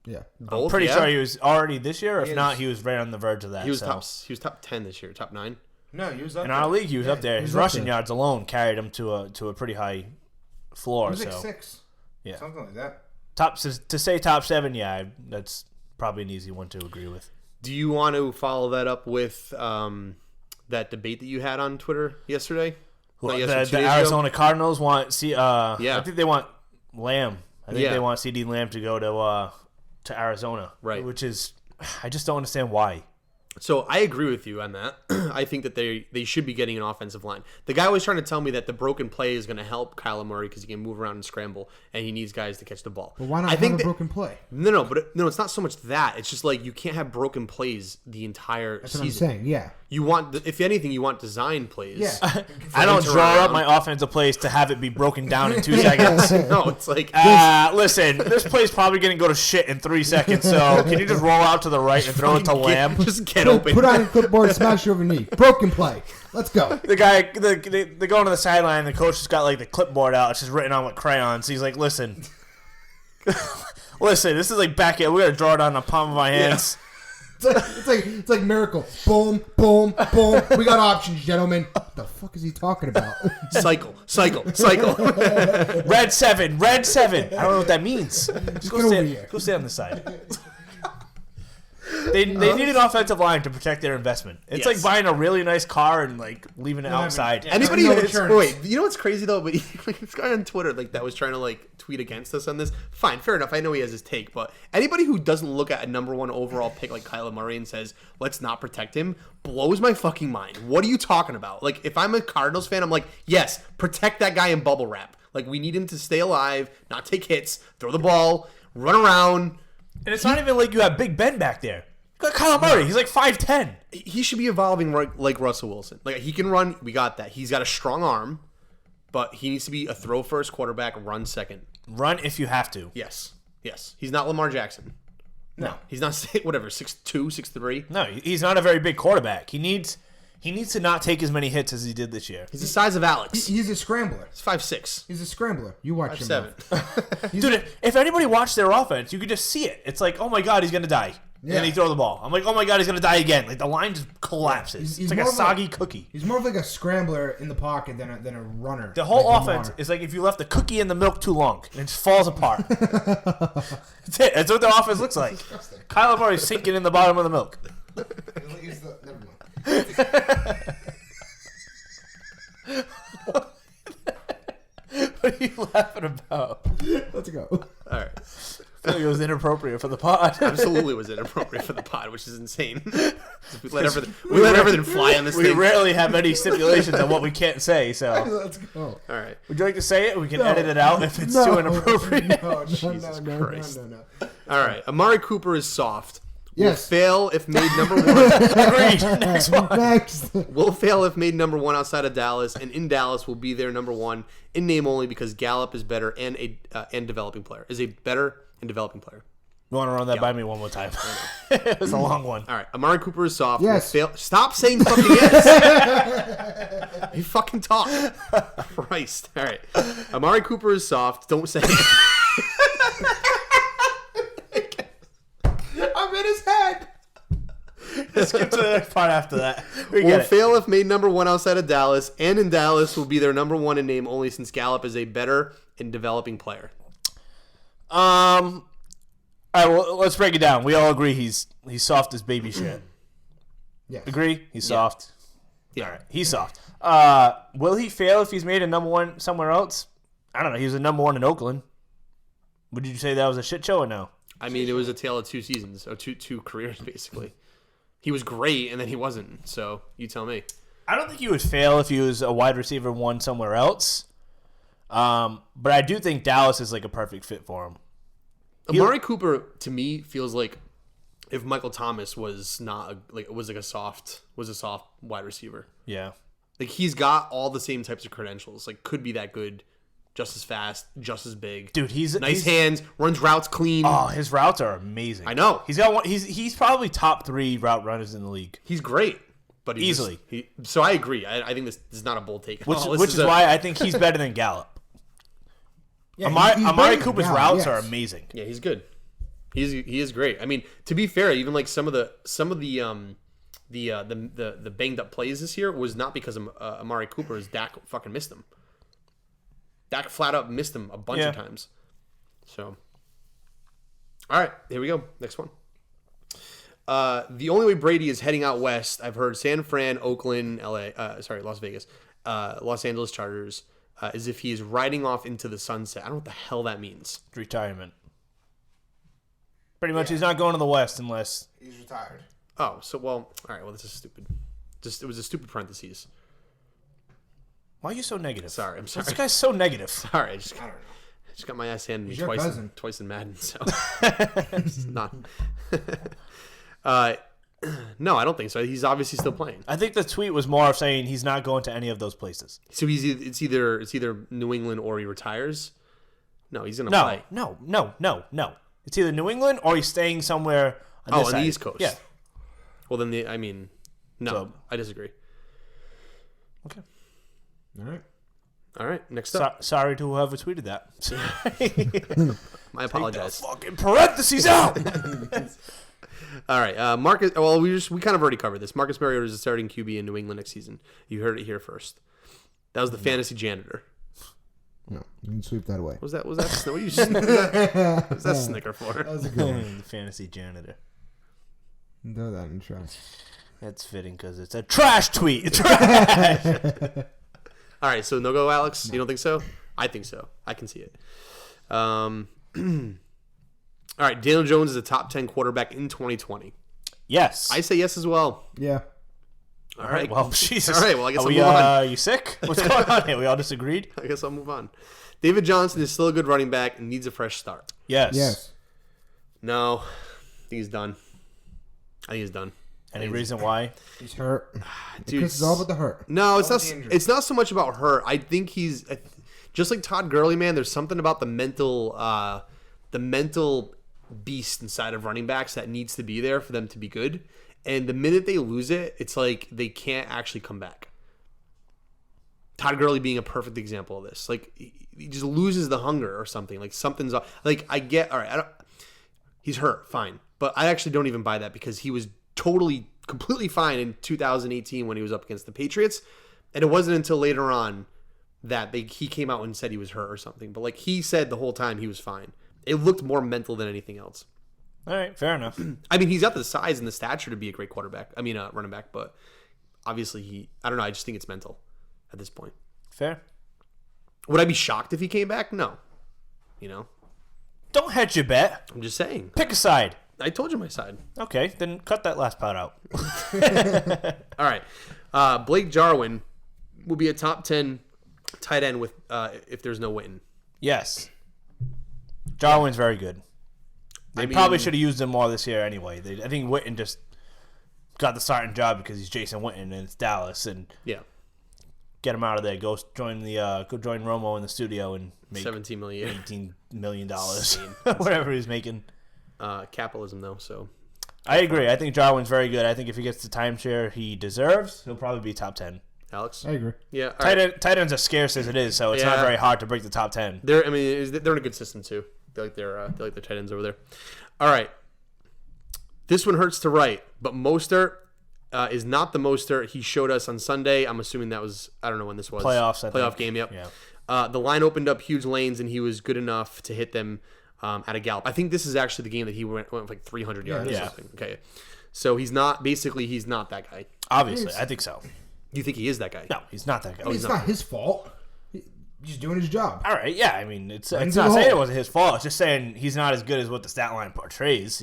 Yeah. I'm pretty sure he was already this year. If not, he was right on the verge of that. He was top 10 this year, top 9. No, he was up in there. our league. He was up there. he His was up rushing there. yards alone carried him to a pretty high floor. He was like So 6. yeah, Something like that. to say top 7. Yeah, that's probably an easy one to agree with. Do you want to follow that up with that debate that you had on Twitter yesterday? Not yesterday, 2 The days ago? Arizona Cardinals want Yeah. I think they want Lamb. I think Yeah. they want CD Lamb to go to Arizona. Right. Which is, I just don't understand why. So I agree with you on that. I think that they should be getting an offensive line. The guy was trying to tell me that the broken play is going to help Kyler Murray because he can move around and scramble, and he needs guys to catch the ball. But why not I think have a that, broken play? No, no, it's not so much that. It's just like you can't have broken plays the entire That's season. what I'm saying. Yeah. You want, if anything, you want design plays. Yeah. I don't turn draw around. up my offensive plays to have it be broken down in 2 seconds. No, it's like Listen, this play's probably going to go to shit in 3 seconds, so can you just roll out to the right and throw it to Lamb? just get open. Put on your clipboard, smash you over the knee. Broken play. Let's go. The guy, they go to the sideline, the coach has got like the clipboard out, it's just written on with crayons. He's like, listen, this is like back here. We got to draw it on the palm of our hands. It's like miracle. Boom, boom, boom. We got options, gentlemen. What the fuck is he talking about? Cycle. Red 7. I don't know what that means. Just get over here. Go stay on the side. They need an offensive line to protect their investment. It's Yes. like buying a really nice car and like leaving it outside. Anybody? No Wait, insurance. you know what's crazy though? But this guy on Twitter that was trying to tweet against us on this. Fine, fair enough. I know he has his take, but anybody who doesn't look at a number 1 overall pick like Kyler Murray and says let's not protect him blows my fucking mind. What are you talking about? Like, if I'm a Cardinals fan, I'm like, yes, protect that guy in bubble wrap. Like, we need him to stay alive, not take hits, throw the ball, run around. And it's not even like you have Big Ben back there. You got Kyler Murray. He's like 5'10". He should be evolving like Russell Wilson. Like, he can run. We got that. He's got a strong arm, but he needs to be a throw first quarterback, run second. Run if you have to. Yes. He's not Lamar Jackson. No. He's not 6'2", 6'3". No, he's not a very big quarterback. He needs to not take as many hits as he did this year. He's the size of Alex. He's a scrambler. He's 5'6". He's a scrambler. You watch him. 5'7". Dude, if anybody watched their offense, you could just see it. It's like, oh my god, he's gonna die. And then he throw the ball. I'm like, oh my god, he's gonna die again. Like the line just collapses. He's it's like a more of soggy cookie. He's more of like a scrambler in the pocket than a runner. The whole like offense Lamar. is like if you left the cookie in the milk too long, and it just falls apart. That's it. That's what the offense looks like. Kyler Murray's sinking in the bottom of the milk. Never mind. What are you laughing about? Let's go. All right. I feel like it was inappropriate for the pod. Absolutely was inappropriate for the pod, which is insane. We let everything fly on this We thing. rarely have any stipulations on what we can't say, so. Let's go. All right. Would you like to say it? We can edit it out if it's too inappropriate. No, Jesus Christ. no. All right. Amari Cooper is soft. Yes. Will fail if made number 1. Agreed. Next one. Next. Will fail if made number 1 outside of Dallas, and in Dallas will be their number 1 in name only because Gallup is better and developing player. Is a better and developing player. You want to run that by me one more time? It was a long one. All right. Amari Cooper is soft. Yes. Will fail. Stop saying fucking yes. You fucking talk. Christ. All right. Amari Cooper is soft. Don't say it. I'm in his head. Let's get to the next part after that. We Will get it. fail if made number 1 outside of Dallas, and in Dallas will be their number 1 in name only since Gallup is a better and developing player. All right, well, let's break it down. We all agree he's soft as baby shit. Yes. Agree? He's soft. Yeah. All right, he's soft. Will he fail if he's made a number 1 somewhere else? I don't know. He was a number 1 in Oakland. Would you say that was a shit show or no? I mean, it was a tale of 2 seasons, or two careers, basically. He was great, and then he wasn't. So you tell me. I don't think he would fail if he was a wide receiver 1 somewhere else. But I do think Dallas is like a perfect fit for him. Amari Cooper to me feels like if Michael Thomas was not a soft wide receiver. Yeah. Like he's got all the same types of credentials. Like could be that good, just as fast, just as big. Dude, he's hands, runs routes clean. Oh, his routes are amazing. I know. He's got one. He's probably top 3 route runners in the league. He's great, but he's Easily. So I agree. I think this is not a bold take. Which is why I think he's better than Gallup. Yeah, Amari he's Cooper's better. routes Yes. are amazing. Yeah, he's good. He is great. I mean, to be fair, even like some of the banged up plays this year was not because of Amari Cooper. Is Dak fucking missed him. Dak flat out missed him a bunch of times. So, all right, here we go. Next one. The only way Brady is heading out west, I've heard San Fran, Oakland, Las Vegas, Los Angeles Chargers, is if he is riding off into the sunset. I don't know what the hell that means. Retirement. Pretty much, he's not going to the West unless He's retired. Oh, so all right. Well, this is stupid. It was a stupid parentheses. Why are you so negative? Sorry, I'm sorry. This guy's so negative. Sorry, I just got my ass handed He's me your cousin. twice in Madden. So it's not. No, I don't think so. He's obviously still playing. I think the tweet was more of saying he's not going to any of those places. So it's either New England or he retires. No, he's gonna No, play. no. It's either New England or he's staying somewhere on this On side. the East Coast. Yeah. Well, then no, So- I disagree. Okay. All right. All right, next up. Sorry to whoever tweeted that. I apologize. Fucking parentheses out. All right, Marcus. Well, we kind of already covered this. Marcus Mariota is a starting QB in New England next season. You heard it here first. That was the fantasy janitor. No, you can sweep that away. Was that? What was that snicker for? That was a good one. The fantasy janitor. Throw that in trash. That's fitting because it's a trash tweet. Trash. All right, so no go, Alex. You don't think so? I think so. I can see it. All right, Daniel Jones is a top 10 quarterback in 2020. Yes. I say yes as well. Yeah. All right. Well, Jesus. All right. Well, I guess Are I'll we, move on. Are you sick? What's going on here? We all disagreed? I guess I'll move on. David Johnson is still a good running back and needs a fresh start. Yes. Yes. No, I think he's done. Any reason why? He's hurt. Dude, Because it's all about the hurt. No, it's All not. the injury. It's not so much about her. I think he's just like Todd Gurley, man. There's something about the mental beast inside of running backs that needs to be there for them to be good. And the minute they lose it, it's like they can't actually come back. Todd Gurley being a perfect example of this. Like he just loses the hunger or something. Like something's like I get. All right, he's hurt, fine, but I actually don't even buy that because he was completely fine in 2018 when he was up against the Patriots, and it wasn't until later on that he came out and said he was hurt or something. But like he said the whole time he was fine. It looked more mental than anything else. All right, fair enough. I mean, he's got the size and the stature to be a great quarterback. I mean, running back, but obviously I don't know. I just think it's mental at this point. Fair. Would I be shocked if he came back? No. Don't hedge your bet. I'm just saying. Pick a side. I told you my side. Okay, then cut that last part out. All right. Blake Jarwin will be a top 10 tight end with if there's no Witten. Yes. Jarwin's very good. They I mean- probably should have used him more this year anyway. I think Witten just got the starting job because he's Jason Witten and it's Dallas, and Yeah. get him out of there. Go join Romo in the studio and make 17 million. $18 million, whatever he's making. Capitalism though, so I agree. I think Jarwin's very good. I think if he gets the timeshare he deserves, he'll probably be top 10. Alex. I agree. Yeah. All right. Tight ends are scarce as it is, so it's not Yeah. very hard to break the top 10. They're in a good system too. They like their tight ends over there. All right. This one hurts to write, but Mostert is not the Mostert he showed us on Sunday. I'm assuming that was, I don't know when this was. Playoffs, I Playoff think. game, yep. Yeah. The line opened up huge lanes, and he was good enough to hit them at a gallop. I think this is actually the game that he went like 300 yards or Yeah. something. Okay. So he's not that guy. Obviously, I think so. You think he is that guy? No, he's not that guy. I mean, it's not his fault. He's doing his job. All right, yeah. I mean, it's Into not the saying it hole. wasn't his fault. It's just saying he's not as good as what the stat line portrays.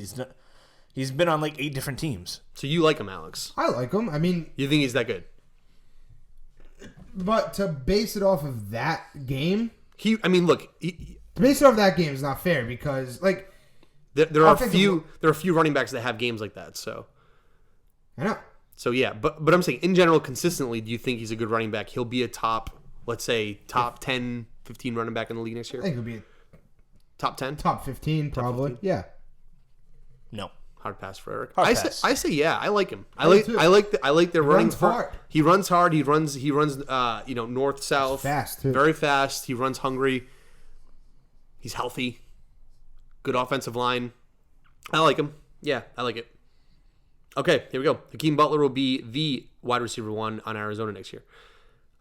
He's been on like 8 different teams. So you like him, Alex? I like him. I mean, You think he's that good? but to base it off of that game, Look, to base it off that game is not fair because, like, there are a Offensive- few running backs that have games like that. So I know. yeah, but I'm saying in general, consistently, do you think he's a good running back? He'll be a top, let's say, top 10, 15 running back in the league next I year. think it'll be Top 10. top 15 probably. Yeah. No. Hard pass for Eric. Hard I pass. say yeah. I like him. I do like too. I like their running. runs hard. He runs hard. He runs north south. fast, too. Very fast. He runs hungry. He's healthy. Good offensive line. I like him. Yeah, I like it. Okay, here we go. Hakeem Butler will be the wide receiver 1 on Arizona next year.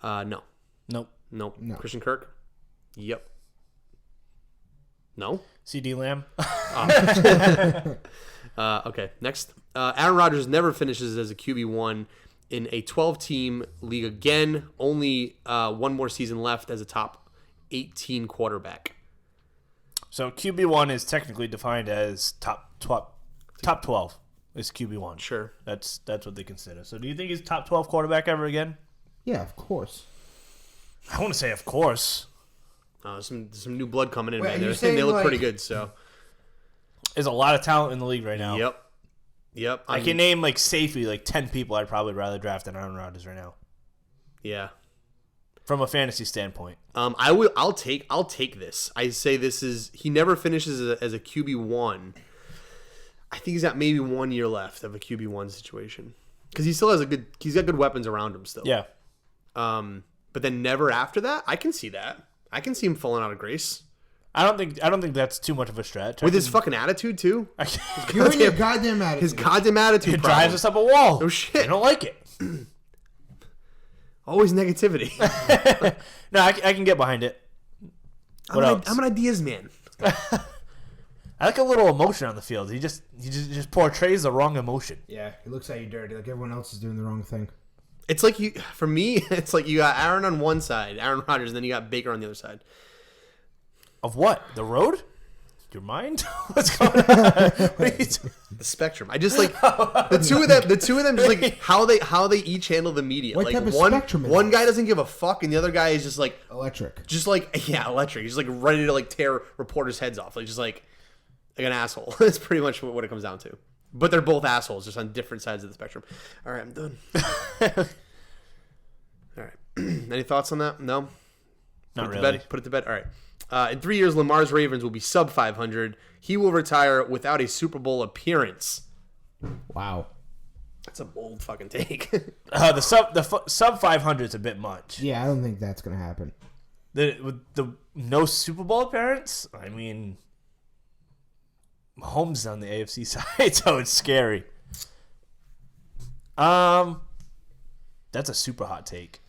No. Nope. No. No. Christian Kirk? Yep. No? CD Lamb. Okay, next. Aaron Rodgers never finishes as a QB1 in a 12-team league again. Only one more season left as a top 18 quarterback. So QB1 is technically defined as top 12. is QB1. Sure. That's what they consider. So do you think he's top 12 quarterback ever again? Yeah, of course. I want to say, of course. Some new blood coming in, Wait, man. are you They saying, look like- pretty good, so. There's a lot of talent in the league right now. Yep. I can name like safely like 10 people I'd probably rather draft than Aaron Rodgers right now. Yeah. From a fantasy standpoint. I'll take this. I say this is he never finishes as a QB1. I think he's got maybe 1 year left of a QB1 situation because he still has he's got good weapons around him still. Yeah. But then never after that. I can see that. I can see him falling out of grace I don't think that's too much of a stretch. with his fucking attitude too. You and your goddamn attitude. His goddamn attitude. It drives us up a wall. No shit. I don't like it. Always negativity. No, I can get behind it. What else? I'm an ideas man. I like a little emotion on the field. He just portrays the wrong emotion. Yeah, it looks at you dirty. Like everyone else is doing the wrong thing. It's like for me, it's like you got Aaron on one side, Aaron Rodgers, and then you got Baker on the other side. Of what? The road? Your mind? What's going on? What are you doing? The spectrum. I just like the two of them. The two of them just like how they each handle the media. What like type of one spectrum is one this? guy doesn't give a fuck, and the other guy is just like Electric. electric. He's like ready to like tear reporters' heads off, like just like an asshole. That's pretty much what it comes down to. But they're both assholes, just on different sides of the spectrum. All right, I'm done. All right. Any thoughts on that? No. Not Put it really. to bed. Put it to bed. All right. In 3 years, Lamar's Ravens will be sub 500. He will retire without a Super Bowl appearance. Wow. That's a bold fucking take. The sub 500 is a bit much. Yeah, I don't think that's gonna happen. With the no Super Bowl appearance, I mean, Mahomes is on the AFC side, so it's scary. That's a super hot take.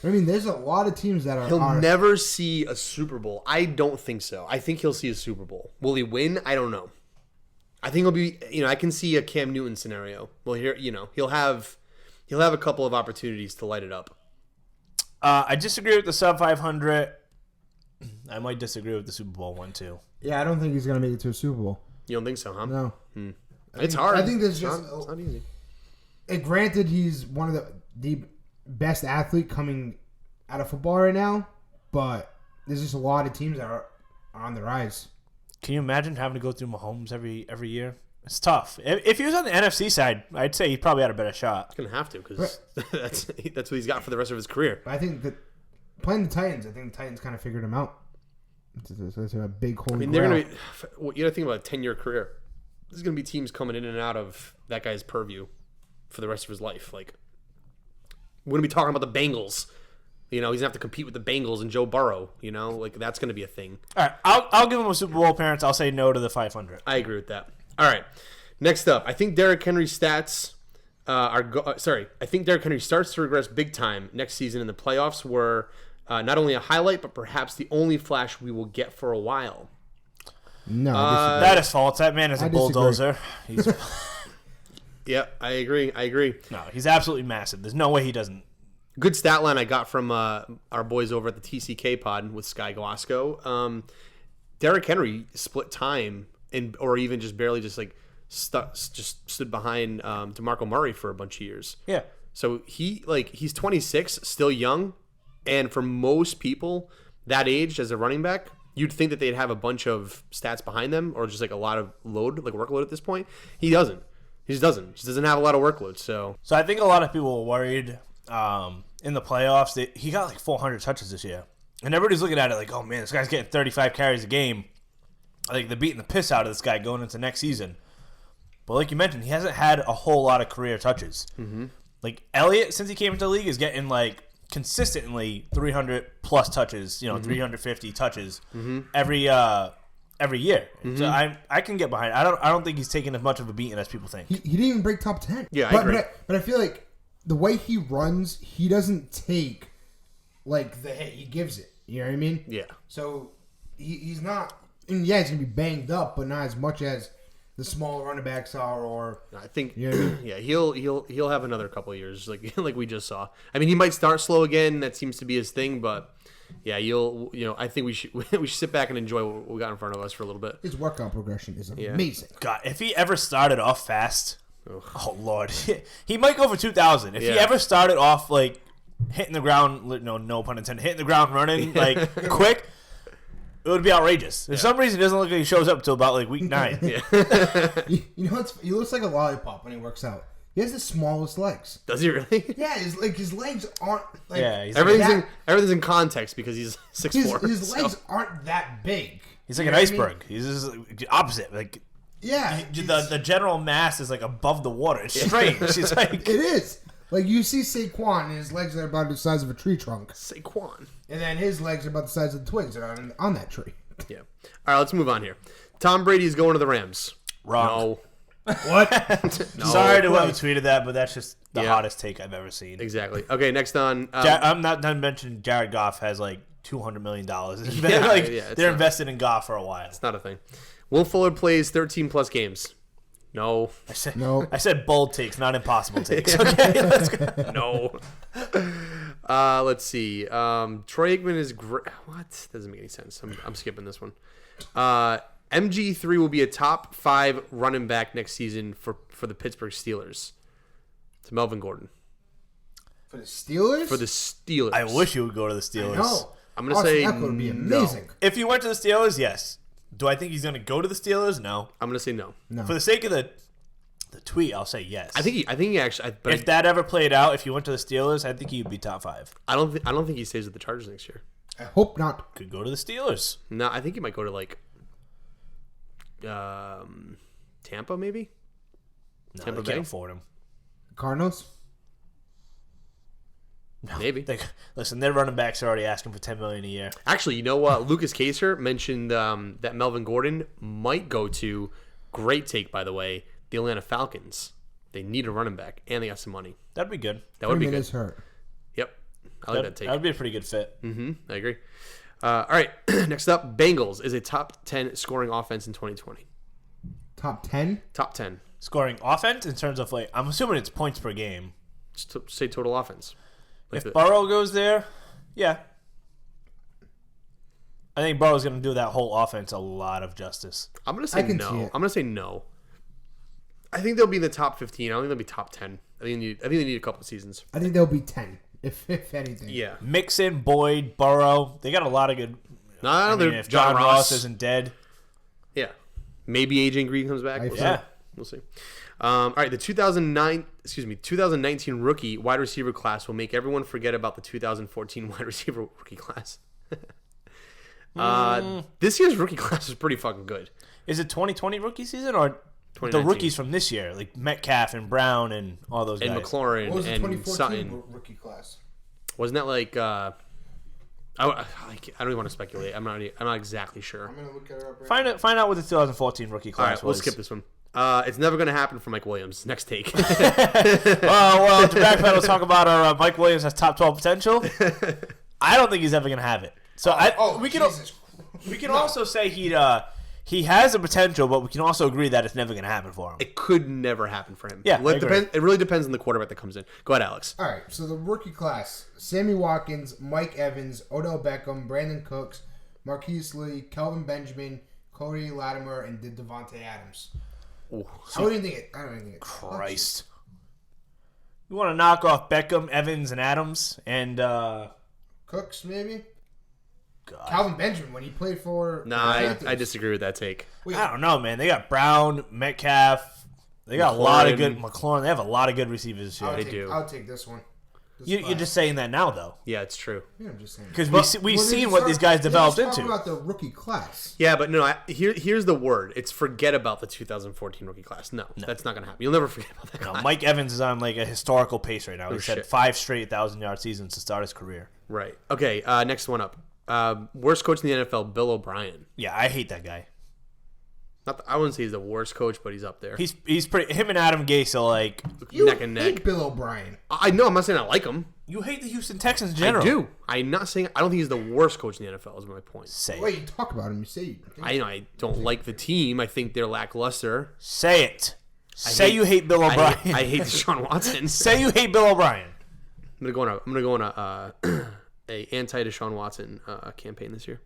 I mean, there's a lot of teams that He'll are never see a Super Bowl. I don't think so. I think he'll see a Super Bowl. Will he win? I don't know. I think he'll be. I can see a Cam Newton scenario. Well, here, he'll have a couple of opportunities to light it up. I disagree with the sub 500. I might disagree with the Super Bowl one too. Yeah, I don't think he's gonna make it to a Super Bowl. You don't think so, huh? No. It's hard. I think there's it's just. it's not easy. And granted, he's one of the best athlete coming out of football right now, but there's just a lot of teams that are on the rise. Can you imagine having to go through Mahomes every year? It's tough. If he was on the NFC side, I'd say he probably had a better shot. He's gonna have to because that's what he's got for the rest of his career. But I think that playing the Titans, I think the Titans kind of figured him out. It's a big holy I mean, they're gonna be. You got to think about a 10-year career. There's gonna be teams coming in and out of that guy's purview for the rest of his life. Like, we're gonna be talking about the Bengals. He's gonna have to compete with the Bengals and Joe Burrow. Like that's gonna be a thing. All right, I'll give him a Super Bowl appearance. I'll say no to the 500. I agree with that. All right, next up, I think Derrick Henry's stats I think Derrick Henry starts to regress big time next season in the playoffs. Were not only a highlight, but perhaps the only flash we will get for a while. No, That is false. That man is a I disagree. bulldozer. He's, Yeah, I agree. no, he's absolutely massive. There's no way he doesn't. Good stat line I got from our boys over at the TCK pod with Sky Glasgow. Derrick Henry split time or even just barely just stood behind DeMarco Murray for a bunch of years. Yeah. So he's 26, still young, and for most people that age as a running back, you'd think that they'd have a bunch of stats behind them or just like a lot of workload at this point. He doesn't. He just doesn't. He just doesn't have a lot of workload. So I think a lot of people were worried in the playoffs that he got like 400 touches this year. And everybody's looking at it like, oh man, this guy's getting 35 carries a game. I think they're beating the piss out of this guy going into next season. But like you mentioned, he hasn't had a whole lot of career touches. Mm-hmm. Like Elliott, since he came into the league, is getting like consistently 300 plus touches, 350 touches every year. So I can get behind. I don't think he's taking as much of a beating as people think. he didn't even break top 10. Yeah, I agree. But I feel like the way he runs, he doesn't take like the hit. He gives it. You know what I mean? yeah. So he's not. And yeah, he's gonna be banged up, but not as much as the smaller running backs are. Or I think you know what I mean? yeah, he'll have another couple of years like we just saw. I mean, he might start slow again. That seems to be his thing, but Yeah, I think we should we should sit back and enjoy what we got in front of us for a little bit. His workout progression is amazing. God, if he ever started off fast, oh Lord, he might go for 2,000. If he ever started off like hitting the ground, no pun intended, hitting the ground running like quick, it would be outrageous. For some reason, it doesn't look like he shows up until about like week 9. You know, he looks like a lollipop when he works out. He has the smallest legs. Does he really? Yeah, his legs aren't like. Yeah, he's everything's in context because he's 6'4". His legs aren't that big. He's like an iceberg. He's just opposite. Like the general mass is like above the water. It's strange. It's like it is. Like you see Saquon and his legs are about the size of a tree trunk. Saquon. And then his legs are about the size of the twigs that are on that tree. Yeah. All right, let's move on here. Tom Brady is going to the Rams. Wrong. No. What? No. Sorry to whoever tweeted that, but that's just the hottest take I've ever seen. Exactly. Okay, next on. I'm not done mentioning Jared Goff has like $200 million. They're invested in Goff for a while. It's not a thing. Will Fuller plays 13 plus games. No. I said bold takes, not impossible takes. Okay, let's go. No. Let's see. Troy Aikman is great. What? Doesn't make any sense. I'm skipping this one. MG3 will be a top 5 running back next season for the Pittsburgh Steelers. It's Melvin Gordon. For the Steelers? For the Steelers. I wish you would go to the Steelers. No. I'm going to say that would be amazing. No. If you went to the Steelers, yes. Do I think he's going to go to the Steelers? No. I'm going to say no. For the sake of the tweet, I'll say yes. I think he actually. If that ever played out, if you went to the Steelers, I think he'd be top 5. I don't think he stays with the Chargers next year. I hope not. Could go to the Steelers. No, I think he might go to like Tampa, maybe. No, Tampa they Bay? can't afford him. Cardinals? No. Maybe. Listen, their running backs are already asking for $10 million a year. Actually, you know what? Lucas Kaser mentioned that Melvin Gordon might go to. Great take, by the way. The Atlanta Falcons. They need a running back, and they got some money. That'd be good. That would be Freeman good. is hurt. Yep, I like that take. That would be a pretty good fit. I agree. All right, next up, Bengals is a top 10 scoring offense in 2020. Top 10? Top 10. Scoring offense in terms of like, I'm assuming it's points per game. Just say total offense. Like If Burrow goes there, yeah. I think Burrow's going to do that whole offense a lot of justice. I'm gonna say no. I'm gonna say no. I think they'll be in the top 15. I don't think they'll be top 10. I think they need a couple of seasons. I think they'll be 10, if anything. Yeah. Mixon, Boyd, Burrow, they got a lot of good. No, they're if John John Ross Ross isn't dead, Yeah. Maybe AJ Green comes back. We'll yeah. see. We'll see. All right, the 2019 rookie wide receiver class will make everyone forget about the 2014 wide receiver rookie class. This year's rookie class is pretty fucking good. Is it 2020 rookie season or the 2019. rookies from this year, like Metcalf and Brown and all those And guys? McLaurin What was the and 2014 Sutton. rookie class? Wasn't that like? I don't even want to speculate. I'm not exactly sure. I'm going to look it up right Find out what the 2014 rookie All class right, we'll was. skip this one. It's never going to happen for Mike Williams. Next take. Well, to backpedal, let's talk about our Mike Williams has top 12 potential. I don't think he's ever going to have it. So we can also say he has the potential, but we can also agree that it's never going to happen for him. It could never happen for him. Yeah, I agree. It really depends on the quarterback that comes in. Go ahead, Alex. All right, so the rookie class: Sammy Watkins, Mike Evans, Odell Beckham, Brandon Cooks, Marquise Lee, Kelvin Benjamin, Cody Latimer, and Devontae Adams. Ooh. I don't even think it. Christ. You want to knock off Beckham, Evans, and Adams, and Cooks, maybe? God. Calvin Benjamin, when he played for Nah, the Panthers. I disagree with that take. Wait, I don't know, man. They got Brown, Metcalf. They got a lot of good McLaurin. They have a lot of good receivers this year. They do. I'll take this one. You're just saying that now, though, Yeah, it's true. Yeah, I'm just saying. because we've Well, seen what these guys developed Talking into. about the rookie class. Yeah, but no. Here's the word. It's forget about the 2014 rookie class. No, that's not gonna happen. You'll never forget about that No, class. Mike Evans is on like a historical pace right now. He's had shit. 5 straight 1,000-yard seasons to start his career. Right. Okay. Next one up. Worst coach in the NFL, Bill O'Brien. Yeah, I hate that guy. I wouldn't say he's the worst coach, but he's up there. He's pretty. Him and Adam Gase are like. You neck and hate neck. Bill O'Brien. I know. I'm not saying I like him. You hate the Houston Texans in general. I do. I'm not saying I don't think he's the worst coach in the NFL. Is my point. Say Wait, it. you talk about him. You say you I don't like the team. I think they're lackluster. Say it. Say you hate Bill O'Brien. I hate Deshaun Watson. Say you hate Bill O'Brien. I'm gonna go on a a anti-Deshaun Watson campaign this year.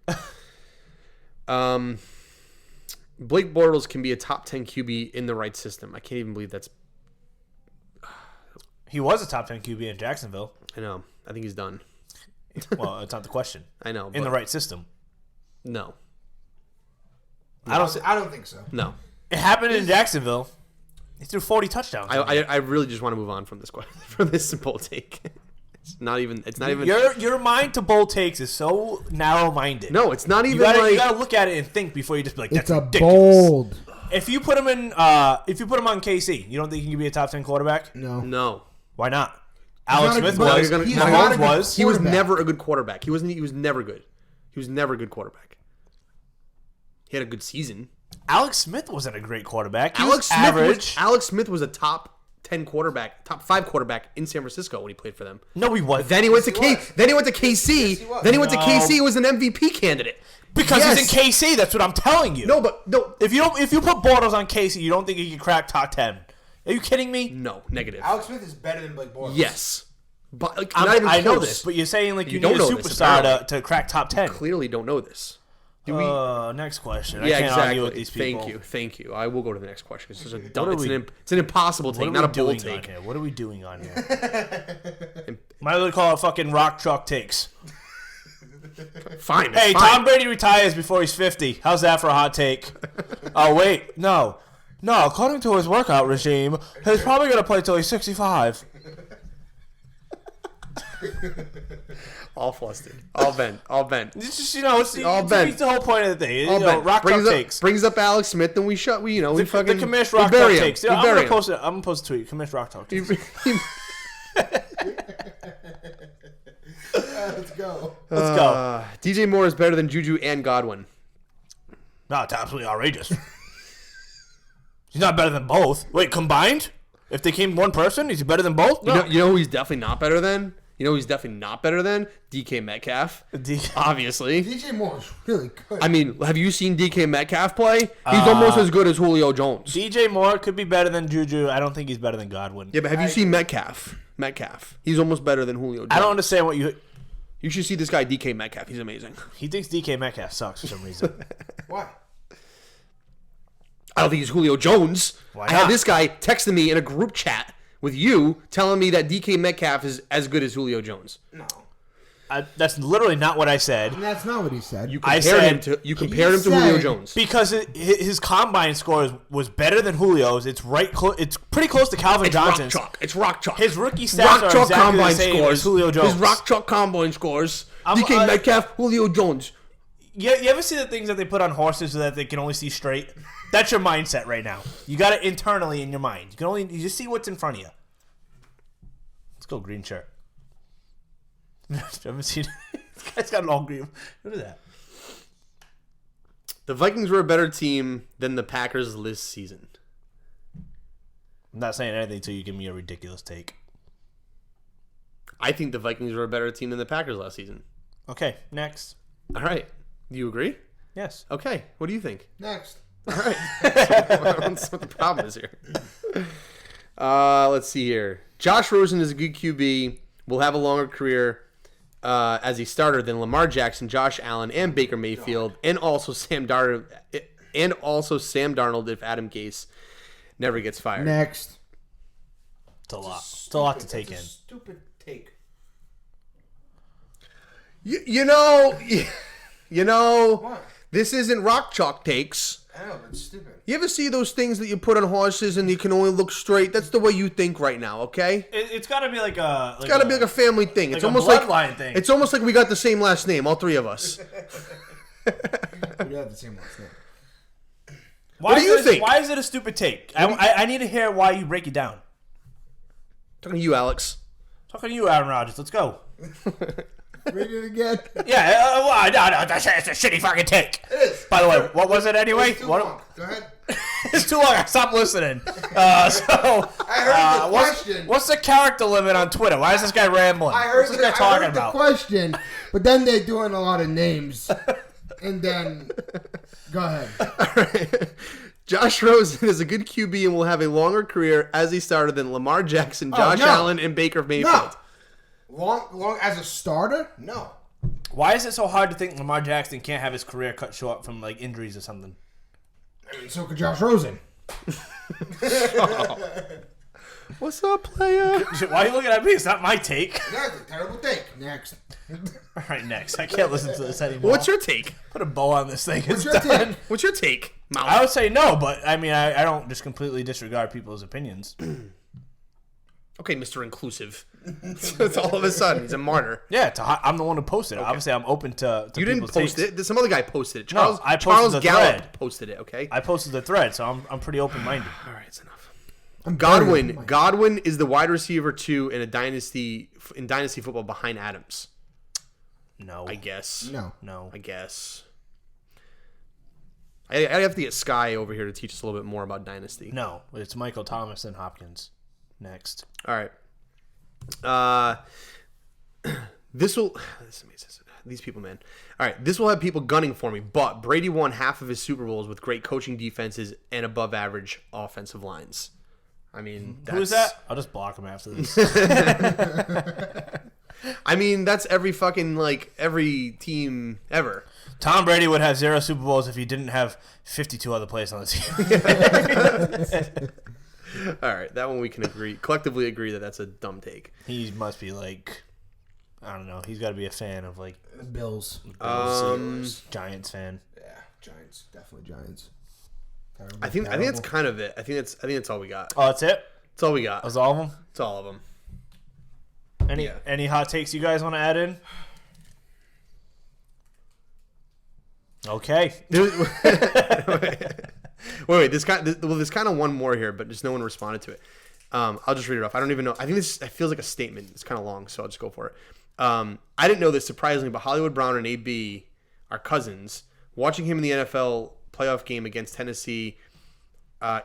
Blake Bortles can be a top 10 QB in the right system. I can't even believe that's. He was a top 10 QB in Jacksonville. I know. I think he's done. Well, it's not the question. I know. In the right system. No. I don't think so. No. It happened in Jacksonville. He threw 40 touchdowns. I really just want to move on from this question, from this simple take. It's not even. Your mind to bold takes is so narrow-minded. No, it's not even you gotta look at it and think before you just be like, that's It's a ridiculous. bold. If you put him on KC, you don't think he can be a top 10 quarterback? No. Why not? Alex Smith No, was. you're gonna- He's no, not a good was. He was quarterback. never a good quarterback. He wasn't. He was never good. He was never a good quarterback. He had a good season. Alex Smith wasn't a great quarterback. He Alex was average. Smith was a top 10 quarterback, top 5 quarterback in San Francisco when he played for them. No, he wasn't. Then he went to Yes, he Then he went to KC. Yes, he was. Then he went to No. KC. He was an MVP candidate. Because Yes. he's in KC. That's what I'm telling you. No, but no, If you put Bortles on KC, you don't think he can crack top 10. Are you kidding me? no, negative. Alex Smith is better than Blake Bortles. Yes, but like, not even I know close. this, but you're saying like you don't need a know this, superstar apparently. to crack top 10. Clearly, don't know this. Do we? Next question. I Yeah, can't exactly. argue with these people. Thank you. I will go to the next question. It's, just a dumb, What are it's, we- it's an impossible What take, are not we a bold doing on take. here? What are we doing on here? Might as well call it fucking rock chalk takes. Fine. Hey, it's fine. Tom Brady retires before he's 50. How's that for a hot take? Oh, wait. No, according to his workout regime, he's probably going to play till he's 65. All flustered. All bent. It's just, it's All bent. the whole point of the thing. All bent. Rock chalk takes. Brings up Alex Smith, and we shut. We The fucking Commish we rock bury chalk him. takes. We I'm bury going him. to post a tweet. Commish rock chalk takes. Let's go. Let's go. DJ Moore is better than Juju and Godwin. No, it's absolutely outrageous. He's not better than both. Wait, combined? If they came one person, is he better than both? No. You know who he's definitely not better than? DK Metcalf. Obviously. DJ Moore is really good. I mean, have you seen DK Metcalf play? He's almost as good as Julio Jones. DJ Moore could be better than Juju. I don't think he's better than Godwin. Yeah, but have you seen Metcalf? He's almost better than Julio Jones. I don't understand what you... You should see this guy, DK Metcalf. He's amazing. He thinks DK Metcalf sucks for some reason. Why? I don't think he's Julio Jones. Why I had not? this guy texting me in a group chat with you telling me that DK Metcalf is as good as Julio Jones. No. That's literally not what I said. And that's not what he said. You I compared said- him to He Julio said- Jones. Because his combine score was better than Julio's. It's it's pretty close to Calvin Johnson's. It's rock chalk. His rookie stats rock are chalk exactly the combine same scores. as Julio Jones. His rock chalk combine scores. I'm- DK Metcalf, Julio Jones. You ever see the things that they put on horses so that they can only see straight? That's your mindset right now. You got it internally in your mind. You just see what's in front of you. Let's go green shirt. Haven't seen this guy's got an all green. Look at that. The Vikings were a better team than the Packers this season. I'm not saying anything until you give me a ridiculous take. I think the Vikings were a better team than the Packers last season. Okay, next. All right. Do you agree? Yes. Okay. What do you think? Next. All right. That's what the problem is here. Let's see here. Josh Rosen is a good QB. Will have a longer career as a starter than Lamar Jackson, Josh Allen, and Baker Mayfield, and also Sam Darnold. If Adam Gase never gets fired. Next. It's a lot. It's a lot to take in. Stupid take. You know, What? this isn't rock chalk takes. I know, but it's stupid. You ever see those things that you put on horses and you can only look straight? That's the way you think right now, okay? It's got to be like a. It's got to be like a family thing. It's a almost like bloodline thing. It's almost like we got the same last name, all three of us. We have the same last name. What do you think? Why is it a stupid take? I need to hear why you break it down. Talking to you, Alex. Talking to you, Aaron Rodgers. Let's go. Read it again. Yeah, no, it's a shitty fucking take. It is. By the way, what was it anyway? It's too long. Go ahead. It's too long. I stopped listening. I heard the question. What's the character limit on Twitter? Why is this guy rambling? I heard, What's this guy talking the about? question, but then they're doing a lot of names. And then, go ahead. All right. Josh Rosen is a good QB and will have a longer career as a starter than Lamar Jackson, Josh no. Allen, and Baker Mayfield. No. Long as a starter? No. Why is it so hard to think Lamar Jackson can't have his career cut short from like injuries or something? I mean, so could Josh Rosen. What's up, player? Why are you looking at me? It's not my take. Exactly. Terrible take. Next. All right, next. I can't listen to this anymore. What's your take? Put a bow on this thing. What's It's your done. take? What's your take? Mouth. I would say no, but I mean, I don't just completely disregard people's opinions. Okay, Mr. Inclusive. It's all of a sudden he's a martyr. Yeah, I'm the one who posted it. Obviously, I'm open to You didn't people's post takes. it. Some other guy posted it. No, I posted Charles the Gallup thread. posted it. Okay. I posted the thread, so I'm pretty open-minded. All right, it's enough. I'm Godwin is the wide receiver 2 in dynasty football behind Adams. No. I guess. No. I guess. I have to get Sky over here to teach us a little bit more about dynasty. No. It's Michael Thomas and Hopkins. Next. All right. These people, man. All right, this will have people gunning for me, but Brady won half of his Super Bowls with great coaching defenses and above average offensive lines. I mean, Who is that? I'll just block him after this. I mean, that's every fucking every team ever. Tom Brady would have 0 Super Bowls if he didn't have 52 other players on the team. All right, that one we can collectively agree that that's a dumb take. He must be like, I don't know. He's got to be a fan of like Bills. Giants fan. Yeah, Giants. Definitely Giants. Terrible, I think that's kind of it. I think that's all we got. Oh, that's it. That's all we got. That's all of them. It's all of them. Any hot takes you guys want to add in? Okay. Wait. This kind of one more here, but just no one responded to it. I'll just read it off. I don't even know. I think this feels like a statement. It's kind of long, so I'll just go for it. I didn't know this surprisingly, but Hollywood Brown and AB are cousins. Watching him in the NFL playoff game against Tennessee,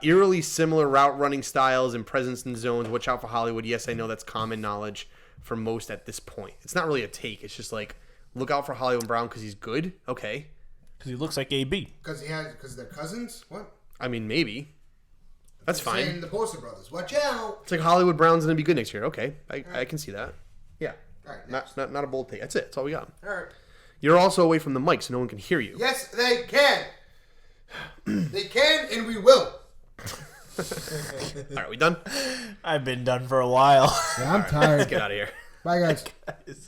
eerily similar route running styles and presence in zones. Watch out for Hollywood. Yes, I know that's common knowledge for most at this point. It's not really a take. It's just like, look out for Hollywood Brown because he's good. Okay. Because he looks like AB. Because they're cousins? What? I mean, maybe. That's fine. Saying the Poster Brothers. Watch out. It's like Hollywood Brown's going to be good next year. Okay. I can see that. Yeah. All right, next. Not a bold take. That's it. That's all we got. All right. You're also away from the mic, so no one can hear you. Yes, they can. They can, and we will. All right, we done? I've been done for a while. Yeah, I'm tired. Get out of here. Bye, guys. Guys.